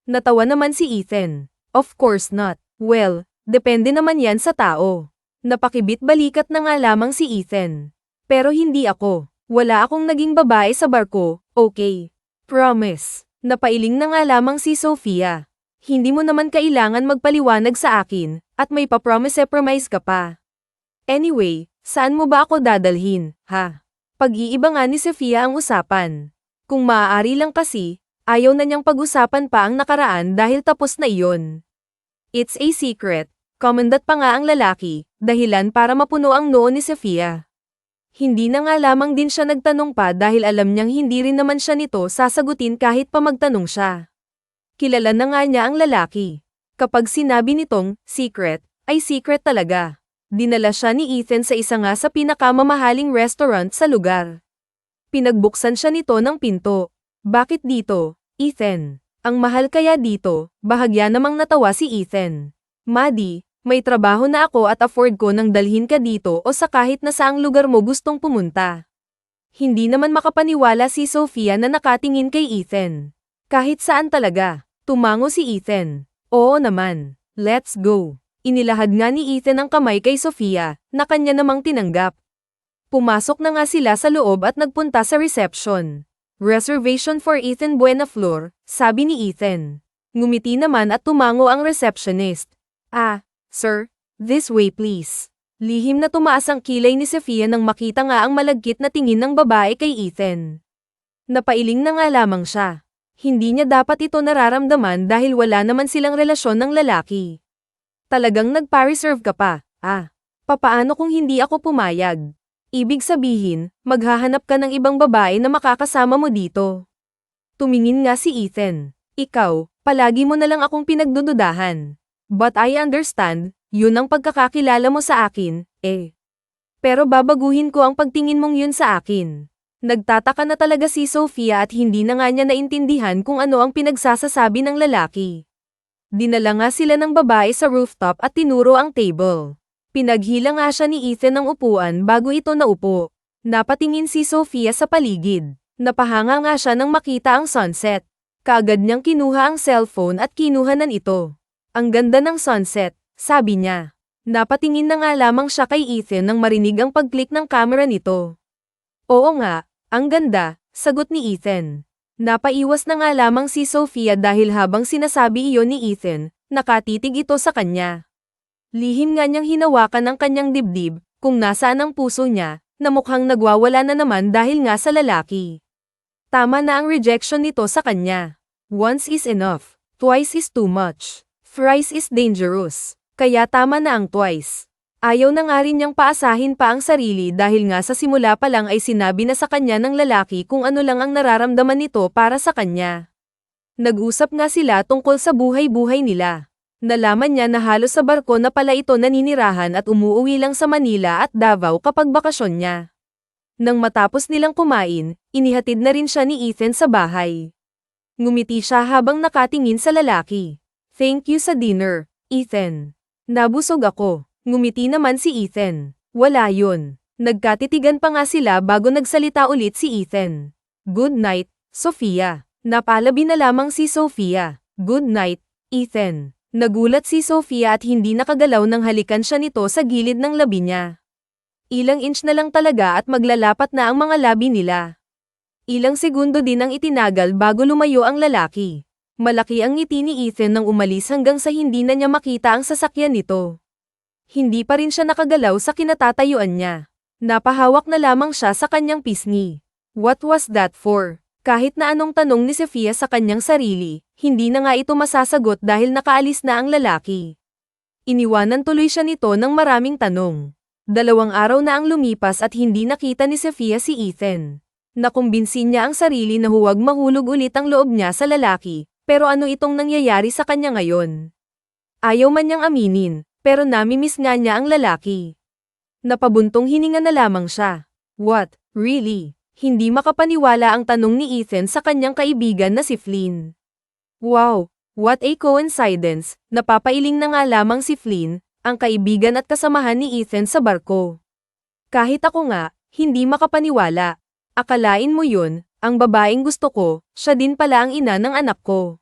Natawa naman si Ethan. Of course not. Well, depende naman yan sa tao. Napakibit-balikat na nga lamang si Ethan. Pero hindi ako. Wala akong naging babae sa barko, okay? Promise. Napailing na nga lamang si Sofia. Hindi mo naman kailangan magpaliwanag sa akin, at may pa-promise ka pa. Anyway, saan mo ba ako dadalhin, ha? Pag-iiba nga ni Sofia ang usapan. Kung maaari lang kasi, ayaw na niyang pag-usapan pa ang nakaraan dahil tapos na iyon. It's a secret, komandat pa nga ang lalaki, dahilan para mapuno ang noo ni Sofia. Hindi na nga lamang din siya nagtanong pa dahil alam niyang hindi rin naman siya nito sasagutin kahit pa magtanong siya. Kilala na nga niya ang lalaki. Kapag sinabi nitong, secret, ay secret talaga. Dinala siya ni Ethan sa isa nga sa pinakamamahaling restaurant sa lugar. Pinagbuksan siya nito ng pinto. Bakit dito, Ethan? Ang mahal kaya dito, bahagya namang natawa si Ethan. Maddie, may trabaho na ako at afford ko nang dalhin ka dito o sa kahit na saang lugar mo gustong pumunta. Hindi naman makapaniwala si Sofia na nakatingin kay Ethan. Kahit saan talaga, tumango si Ethan. Oo naman, let's go. Inilahad nga ni Ethan ang kamay kay Sofia, na kanya namang tinanggap. Pumasok na nga sila sa loob at nagpunta sa reception. Reservation for Ethan Buenaflor, sabi ni Ethan. Ngumiti naman at tumango ang receptionist. Sir, this way please. Lihim na tumaas ang kilay ni Sofia nang makita nga ang malagkit na tingin ng babae kay Ethan. Napailing na nga lamang siya. Hindi niya dapat ito nararamdaman dahil wala naman silang relasyon ng lalaki. Talagang nagpa-reserve ka pa, papaano kung hindi ako pumayag? Ibig sabihin, maghahanap ka ng ibang babae na makakasama mo dito. Tumingin nga si Ethan. Ikaw, palagi mo na lang akong pinagdududahan. But I understand, yun ang pagkakakilala mo sa akin, Pero babaguhin ko ang pagtingin mong yun sa akin. Nagtataka na talaga si Sofia at hindi na nga niya naintindihan kung ano ang pinagsasasabi ng lalaki. Dinala nga sila ng babae sa rooftop at tinuro ang table. Pinaghila nga siya ni Ethan ng upuan bago ito naupo. Napatingin si Sofia sa paligid. Napahanga nga siya nang makita ang sunset. Kaagad niyang kinuha ang cellphone at kinuhanan ito. Ang ganda ng sunset, sabi niya. Napatingin na nga lamang siya kay Ethan nang marinig ang pag-click ng camera nito. Oo nga, ang ganda, sagot ni Ethan. Napaiwas na nga lamang si Sofia dahil habang sinasabi iyon ni Ethan, nakatitig ito sa kanya. Lihim nga niyang hinawakan ang kanyang dibdib, kung nasaan ang puso niya, na mukhang nagwawala na naman dahil nga sa lalaki. Tama na ang rejection nito sa kanya. Once is enough, twice is too much, thrice is dangerous, kaya tama na ang twice. Ayaw na nga rin niyang paasahin pa ang sarili dahil nga sa simula pa lang ay sinabi na sa kanya ng lalaki kung ano lang ang nararamdaman nito para sa kanya. Nag-usap nga sila tungkol sa buhay-buhay nila. Nalaman niya na halos sa barko na pala ito naninirahan at umuuwi lang sa Manila at Davao kapag bakasyon niya. Nang matapos nilang kumain, inihatid na rin siya ni Ethan sa bahay. Ngumiti siya habang nakatingin sa lalaki. Thank you sa dinner, Ethan. Nabusog ako. Ngumiti naman si Ethan. Wala yun. Nagkatitigan pa nga sila bago nagsalita ulit si Ethan. Good night, Sofia. Napalabi na lamang si Sofia. Good night, Ethan. Nagulat si Sofia at hindi nakagalaw nang halikan siya nito sa gilid ng labi niya. Ilang inch na lang talaga at maglalapat na ang mga labi nila. Ilang segundo din ang itinagal bago lumayo ang lalaki. Malaki ang ngiti ni Ethan nang umalis hanggang sa hindi na niya makita ang sasakyan nito. Hindi pa rin siya nakagalaw sa kinatatayuan niya. Napahawak na lamang siya sa kanyang pisngi. What was that for? Kahit na anong tanong ni Sofia sa kanyang sarili, hindi na nga ito masasagot dahil nakaalis na ang lalaki. Iniwanan tuloy siya nito ng maraming tanong. 2 araw na ang lumipas at hindi nakita ni Sofia si Ethan. Nakumbinsin niya ang sarili na huwag mahulog ulit ang loob niya sa lalaki, pero ano itong nangyayari sa kanya ngayon? Ayaw man niyang aminin, pero namimiss nga niya ang lalaki. Napabuntong hininga na lamang siya. What, really? Hindi makapaniwala ang tanong ni Ethan sa kanyang kaibigan na si Flynn. Wow, what a coincidence, napapailing na nga lamang si Flynn, ang kaibigan at kasamahan ni Ethan sa barko. Kahit ako nga, hindi makapaniwala. Akalain mo yun, ang babaeng gusto ko, siya din pala ang ina ng anak ko.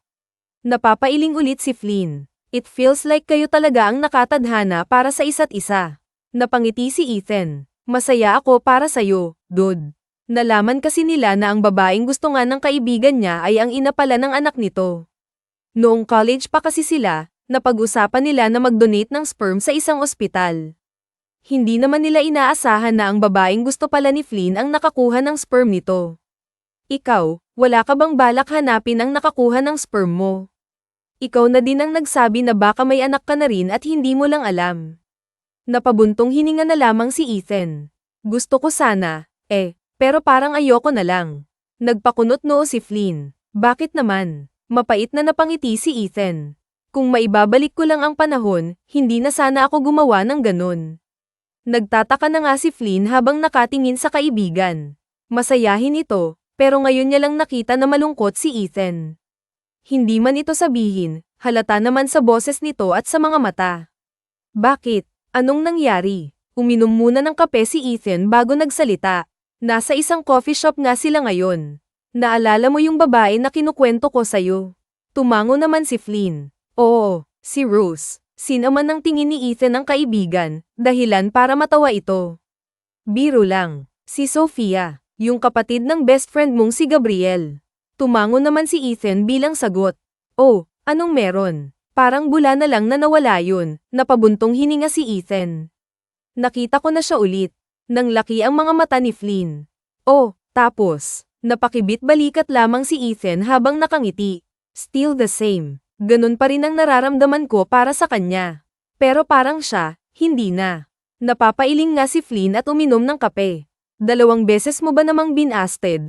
Napapailing ulit si Flynn. It feels like kayo talaga ang nakatadhana para sa isa't isa. Napangiti si Ethan. Masaya ako para sa'yo, dude. Nalaman kasi nila na ang babaeng gusto nga ng kaibigan niya ay ang ina pala ng anak nito. Noong college pa kasi sila, napag-usapan nila na mag-donate ng sperm sa isang ospital. Hindi naman nila inaasahan na ang babaeng gusto pala ni Flynn ang nakakuha ng sperm nito. Ikaw, wala ka bang balak hanapin ang nakakuha ng sperm mo? Ikaw na din ang nagsabi na baka may anak ka na rin at hindi mo lang alam. Napabuntong hininga na lamang si Ethan. Gusto ko sana, pero parang ayoko na lang. Nagpakunot noo si Flynn. Bakit naman? Mapait na napangiti si Ethan. Kung maibabalik ko lang ang panahon, hindi na sana ako gumawa ng ganun. Nagtataka na nga si Flynn habang nakatingin sa kaibigan. Masayahin ito, pero ngayon niya lang nakita na malungkot si Ethan. Hindi man ito sabihin, halata naman sa boses nito at sa mga mata. Bakit? Anong nangyari? Uminom muna ng kape si Ethan bago nagsalita. Nasa isang coffee shop nga sila ngayon. Naalala mo yung babae na kinukwento ko sa'yo? Tumango naman si Flynn. Oo, si Rose. Sinaman ng tingin ni Ethan ang kaibigan, dahilan para matawa ito. Biro lang. Si Sofia, yung kapatid ng best friend mong si Gabriel. Tumango naman si Ethan bilang sagot. Oh, anong meron? Parang bula na lang na nawala yun, napabuntong hininga si Ethan. Nakita ko na siya ulit. Nang laki ang mga mata ni Flynn. Oh, tapos, napakibit balikat lamang si Ethan habang nakangiti. Still the same. Ganun pa rin ang nararamdaman ko para sa kanya. Pero parang siya, hindi na. Napapailing nga si Flynn at uminom ng kape. 2 beses mo ba namang binasted?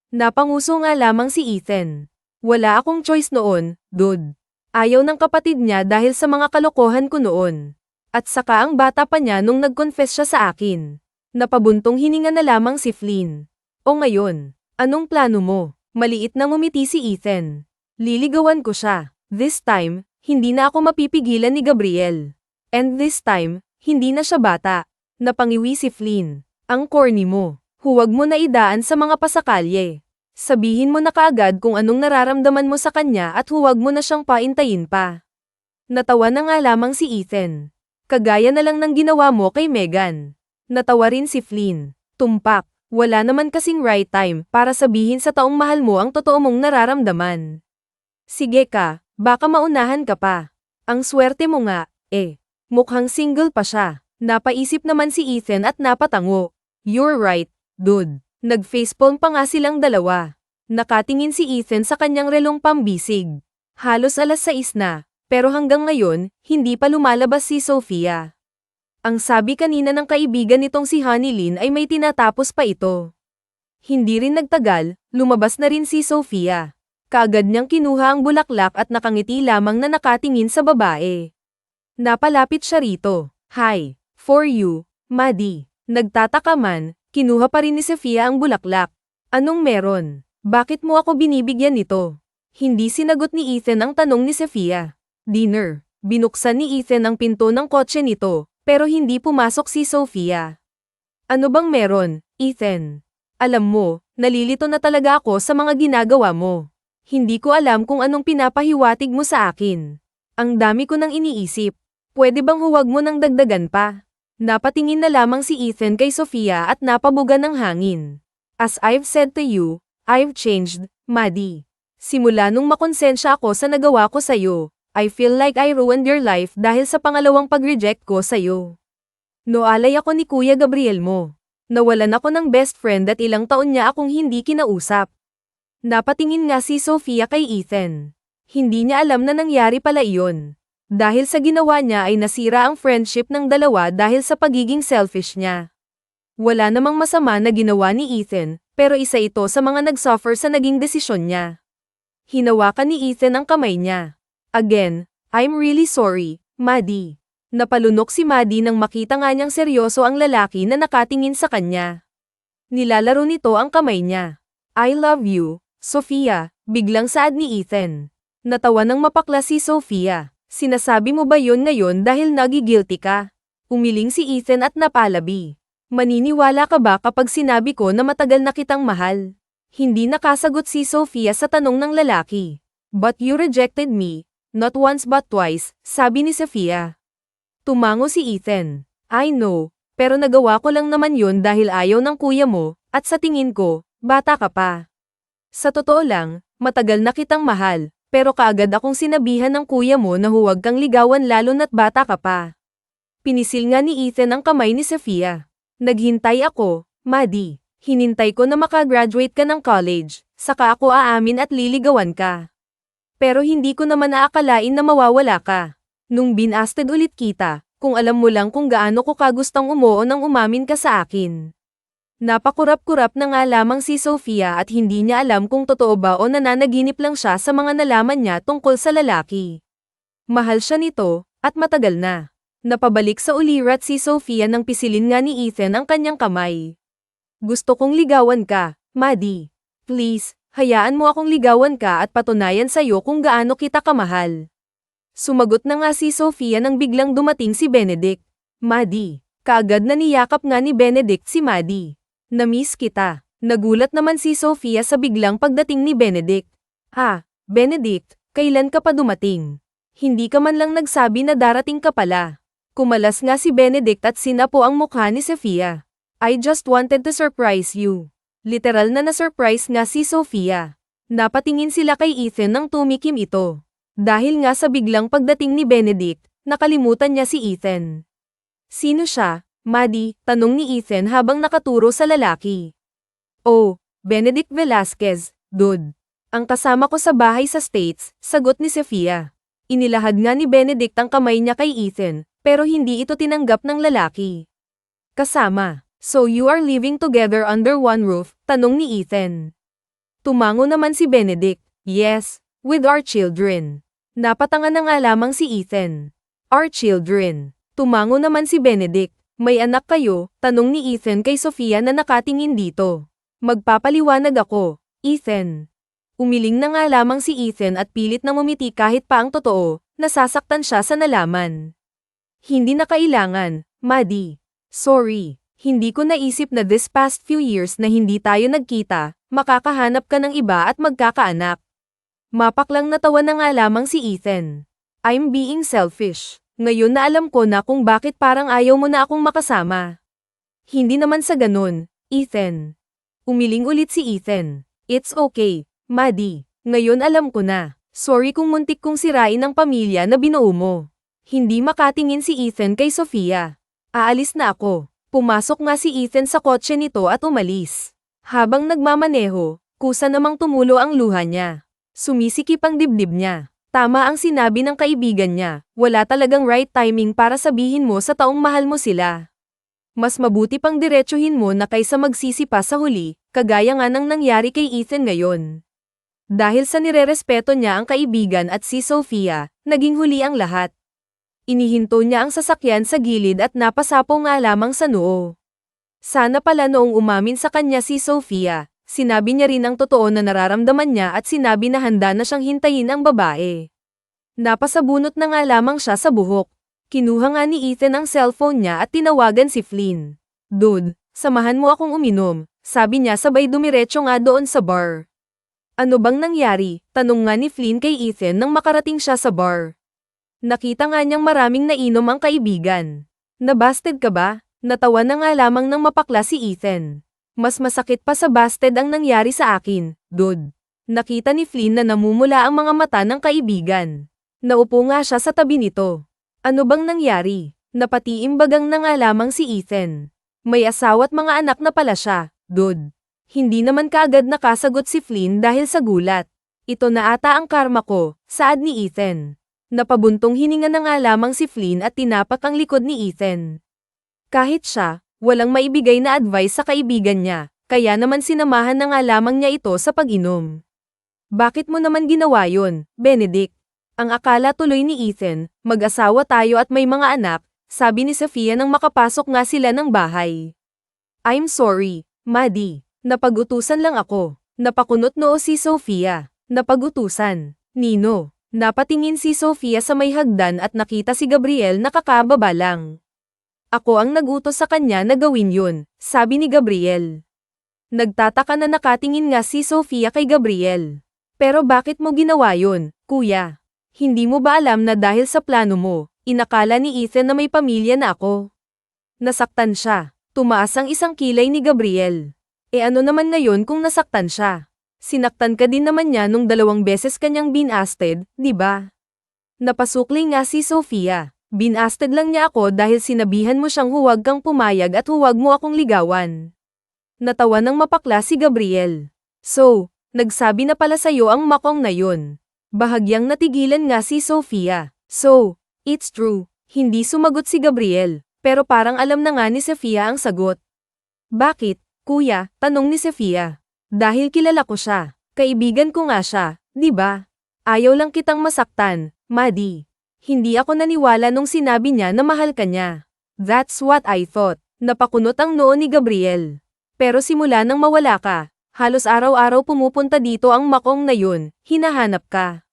Napanguso nga lamang si Ethan. Wala akong choice noon, dude. Ayaw ng kapatid niya dahil sa mga kalokohan ko noon. At saka ang bata pa niya nung nag-confess siya sa akin. Napabuntong hininga na lamang si Flynn. O ngayon, anong plano mo? Maliit na ngumiti si Ethan. Liligawan ko siya. This time, hindi na ako mapipigilan ni Gabriel. And this time, hindi na siya bata. Napangiwi si Flynn. Ang corny mo. Huwag mo na idaan sa mga pasakalye. Sabihin mo na kaagad kung anong nararamdaman mo sa kanya at huwag mo na siyang paintayin pa. Natawa na nga lamang si Ethan. Kagaya na lang ng ginawa mo kay Megan. Natawa rin si Flynn. Tumpak, wala naman kasing right time para sabihin sa taong mahal mo ang totoo mong nararamdaman. Sige ka, baka maunahan ka pa. Ang swerte mo nga, mukhang single pa siya. Napaisip naman si Ethan at napatango. You're right, dude. Nag-facepalm pa nga silang dalawa. Nakatingin si Ethan sa kanyang relong pambisig. Halos 6:00 na, pero hanggang ngayon, hindi pa lumalabas si Sofia. Ang sabi kanina ng kaibigan nitong si Honeylyn ay may tinatapos pa ito. Hindi rin nagtagal, lumabas na rin si Sofia. Kaagad niyang kinuha ang bulaklak at nakangiti lamang na nakatingin sa babae. Napalapit siya rito. Hi, for you, Maddie. Nagtataka man, kinuha pa rin ni Sofia ang bulaklak. Anong meron? Bakit mo ako binibigyan nito? Hindi sinagot ni Ethan ang tanong ni Sofia. Dinner. Binuksan ni Ethan ang pinto ng kotse nito, pero hindi pumasok si Sofia. Ano bang meron, Ethan? Alam mo, nalilito na talaga ako sa mga ginagawa mo. Hindi ko alam kung anong pinapahiwatig mo sa akin. Ang dami ko nang iniisip. Pwede bang huwag mo nang dagdagan pa? Napatingin na lamang si Ethan kay Sofia at napabuga ng hangin. As I've said to you, I've changed, Maddie. Simula nung makonsensya ako sa nagawa ko sa'yo, I feel like I ruined your life dahil sa pangalawang pag-reject ko sa'yo. Noalay ako ni Kuya Gabriel mo. Nawalan ako ng best friend at ilang taon niya akong hindi kinausap. Napatingin nga si Sofia kay Ethan. Hindi niya alam na nangyari pala iyon. Dahil sa ginawa niya ay nasira ang friendship ng dalawa dahil sa pagiging selfish niya. Wala namang masama na ginawa ni Ethan, pero isa ito sa mga nag-suffer sa naging desisyon niya. Hinawakan ni Ethan ang kamay niya. Again, I'm really sorry, Maddie. Napalunok si Maddie nang makita nga niyang seryoso ang lalaki na nakatingin sa kanya. Nilalaro nito ang kamay niya. I love you, Sofia, biglang saad ni Ethan. Natawa nang mapakla si Sofia. Sinasabi mo ba yun ngayon dahil nagigilty ka? Umiling si Ethan at napalabi. Maniniwala ka ba kapag sinabi ko na matagal na kitang mahal? Hindi nakasagot si Sofia sa tanong ng lalaki. But you rejected me. Not once but twice, sabi ni Sofia. Tumango si Ethan. I know, pero nagawa ko lang naman yun dahil ayaw ng kuya mo, at sa tingin ko, bata ka pa. Sa totoo lang, matagal na kitang mahal, pero kaagad akong sinabihan ng kuya mo na huwag kang ligawan lalo na't bata ka pa. Pinisil nga ni Ethan ang kamay ni Sofia. Naghintay ako, Maddie. Hinintay ko na makagraduate ka ng college, saka ako aamin at liligawan ka. Pero hindi ko naman aakalain na mawawala ka. Nung binasted ulit kita, kung alam mo lang kung gaano ko kagustang umuo nang umamin ka sa akin. Napakurap-kurap na nga lamang si Sofia at hindi niya alam kung totoo ba o nananaginip lang siya sa mga nalaman niya tungkol sa lalaki. Mahal siya nito, at matagal na. Napabalik sa ulirat si Sofia nang pisilin nga ni Ethan ang kanyang kamay. Gusto kong ligawan ka, Maddie. Please. Hayaan mo akong ligawan ka at patunayan sa'yo kung gaano kita kamahal. Sumagot na nga si Sofia nang biglang dumating si Benedict. Maddie, kaagad na niyakap nga ni Benedict si Maddie. Na-miss kita. Nagulat naman si Sofia sa biglang pagdating ni Benedict. Benedict, kailan ka pa dumating? Hindi ka man lang nagsabi na darating ka pala. Kumalas nga si Benedict at sinapo ang mukha ni Sofia. I just wanted to surprise you. Literal na na-surprise nga si Sofia. Napatingin sila kay Ethan nang tumikim ito. Dahil nga sa biglang pagdating ni Benedict, nakalimutan niya si Ethan. Sino siya, Maddie? Tanong ni Ethan habang nakaturo sa lalaki. Oh, Benedict Velasquez, dude. Ang kasama ko sa bahay sa States, sagot ni Sofia. Inilahad nga ni Benedict ang kamay niya kay Ethan, pero hindi ito tinanggap ng lalaki. Kasama. So you are living together under one roof? Tanong ni Ethan. Tumango naman si Benedict. Yes, with our children. Napatanga na nga lamang si Ethan. Our children. Tumango naman si Benedict. May anak kayo? Tanong ni Ethan kay Sofia na nakatingin dito. Magpapaliwanag ako, Ethan. Umiling na nga lamang si Ethan at pilit na ngumiti kahit pa ang totoo, nasasaktan siya sa nalaman. Hindi na kailangan, Maddie. Sorry. Hindi ko naisip na this past few years na hindi tayo nagkita, makakahanap ka ng iba at magkakaanak. Mapaklang natawa na nga lamang si Ethan. I'm being selfish. Ngayon na alam ko na kung bakit parang ayaw mo na akong makasama. Hindi naman sa ganun, Ethan. Umiling ulit si Ethan. It's okay, Maddie. Ngayon alam ko na. Sorry kung muntik kong sirain ang pamilya na binuo mo. Hindi makatingin si Ethan kay Sofia. Aalis na ako. Pumasok nga si Ethan sa kotse nito at umalis. Habang nagmamaneho, kusa namang tumulo ang luha niya. Sumisikip ang dibdib niya. Tama ang sinabi ng kaibigan niya, wala talagang right timing para sabihin mo sa taong mahal mo sila. Mas mabuti pang diretsuhin mo na kaysa magsisi pa sa huli, kagaya nga ng nangyari kay Ethan ngayon. Dahil sa nirerespeto niya ang kaibigan at si Sofia, naging huli ang lahat. Inihinto niya ang sasakyan sa gilid at napasapo nga lamang sa noo. Sana pala noong umamin sa kanya si Sofia, sinabi niya rin ang totoo na nararamdaman niya at sinabi na handa na siyang hintayin ang babae. Napasabunot na nga lamang siya sa buhok. Kinuha nga ni Ethan ang cellphone niya at tinawagan si Flynn. Dude, samahan mo akong uminom, sabi niya sabay dumiretso nga doon sa bar. Ano bang nangyari? Tanong nga ni Flynn kay Ethan nang makarating siya sa bar. Nakita nga niyang maraming nainom ang kaibigan. Nabasted ka ba? Natawa na nga lamang nang mapakla si Ethan. Mas masakit pa sa busted ang nangyari sa akin, dude. Nakita ni Flynn na namumula ang mga mata ng kaibigan. Naupo nga siya sa tabi nito. Ano bang nangyari? Napatiimbagang na nga lamang si Ethan. May asawa't mga anak na pala siya, dude. Hindi naman kaagad nakasagot si Flynn dahil sa gulat. Ito na ata ang karma ko, saad ni Ethan. Napabuntong hininga na nga lamang si Flynn at tinapak ang likod ni Ethan. Kahit siya, walang maibigay na advice sa kaibigan niya, kaya naman sinamahan na nga lamang niya ito sa pag-inom. Bakit mo naman ginawa yun, Benedict? Ang akala tuloy ni Ethan, mag-asawa tayo at may mga anak, sabi ni Sofia nang makapasok nga sila ng bahay. I'm sorry, Maddie. Napag-utusan lang ako. Napakunot noo si Sofia. Napag-utusan. Nino. Napatingin si Sofia sa may hagdan at nakita si Gabriel na kakababa lang. Ako ang nag-utos sa kanya na gawin yun, sabi ni Gabriel. Nagtataka na nakatingin nga si Sofia kay Gabriel. Pero bakit mo ginawa yun, kuya? Hindi mo ba alam na dahil sa plano mo, inakala ni Ethan na may pamilya na ako? Nasaktan siya. Tumaas ang isang kilay ni Gabriel. Ano naman ngayon kung nasaktan siya? Sinaktan ka din naman niya nung 2 beses kanyang binasted, di ba? Napasukli nga si Sofia. Binasted lang niya ako dahil sinabihan mo siyang huwag kang pumayag at huwag mo akong ligawan. Natawa ng mapakla si Gabriel. So, nagsabi na pala sa'yo ang makong na yun. Bahagyang natigilan nga si Sofia. So, it's true. Hindi sumagot si Gabriel, pero parang alam na nga ni Sofia ang sagot. Bakit, kuya? Tanong ni Sofia. Dahil kilala ko siya. Kaibigan ko nga siya, di ba? Ayaw lang kitang masaktan, Maddie. Hindi ako naniwala nung sinabi niya na mahal ka niya. That's what I thought. Napakunot ang noo ni Gabriel. Pero simula nang mawala ka, halos araw-araw pumupunta dito ang makong na yun, hinahanap ka.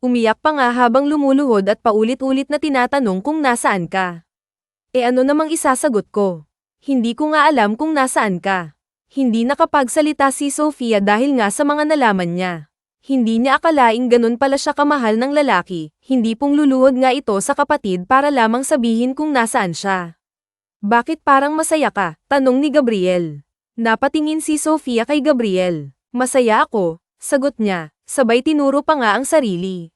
Umiyak pa nga habang lumuluhod at paulit-ulit na tinatanong kung nasaan ka. Ano namang isasagot ko? Hindi ko nga alam kung nasaan ka. Hindi nakapagsalita si Sofia dahil nga sa mga nalaman niya. Hindi niya akalaing ganun pala siya kamahal ng lalaki, hindi pong luluhod nga ito sa kapatid para lamang sabihin kung nasaan siya. Bakit parang masaya ka? Tanong ni Gabriel. Napatingin si Sofia kay Gabriel. Masaya ako, sagot niya, sabay tinuro pa nga ang sarili.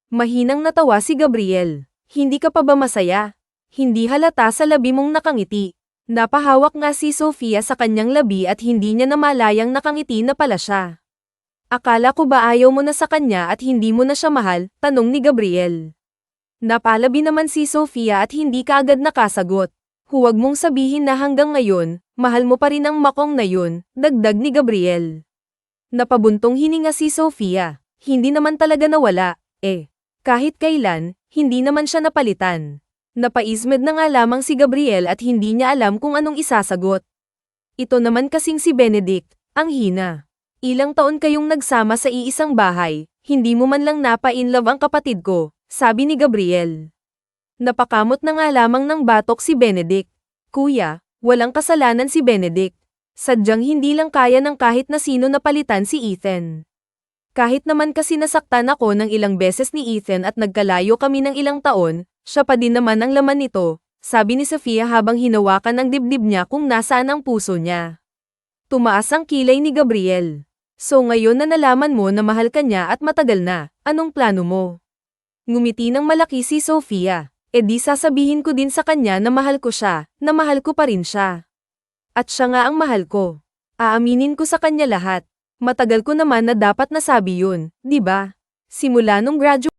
Mahinang natawa si Gabriel. Hindi ka pa ba masaya? Hindi halata sa labi mong nakangiti. Napahawak nga si Sofia sa kanyang labi at hindi niya namalayang nakangiti na pala siya. Akala ko ba ayaw mo na sa kanya at hindi mo na siya mahal? Tanong ni Gabriel. Napalabi naman si Sofia at hindi kaagad nakasagot. Huwag mong sabihin na hanggang ngayon, mahal mo pa rin ang makong na yun, dagdag ni Gabriel. Napabuntong hininga si Sofia. Hindi naman talaga nawala, kahit kailan, hindi naman siya napalitan. Napaismed na nga lamang si Gabriel at hindi niya alam kung anong isasagot. Ito naman kasing si Benedict, ang hina. Ilang taon kayong nagsama sa iisang bahay, hindi mo man lang napa-inlove ang kapatid ko, sabi ni Gabriel. Napakamot na nga lamang ng batok si Benedict. Kuya, walang kasalanan si Benedict. Sadyang hindi lang kaya ng kahit na sino napalitan si Ethan. Kahit naman kasi nasaktan ako ng ilang beses ni Ethan at nagkalayo kami ng ilang taon, siya pa din naman ang laman nito, sabi ni Sofia habang hinawakan ang dibdib niya kung nasaan ang puso niya. Tumaas ang kilay ni Gabriel. So ngayon na nalaman mo na mahal ka niya at matagal na, anong plano mo? Ngumiti ng malaki si Sofia. Di sasabihin ko din sa kanya na mahal ko siya, na mahal ko pa rin siya. At siya nga ang mahal ko. Aaminin ko sa kanya lahat. Matagal ko naman na dapat nasabi yun, di ba? Simula nung graduate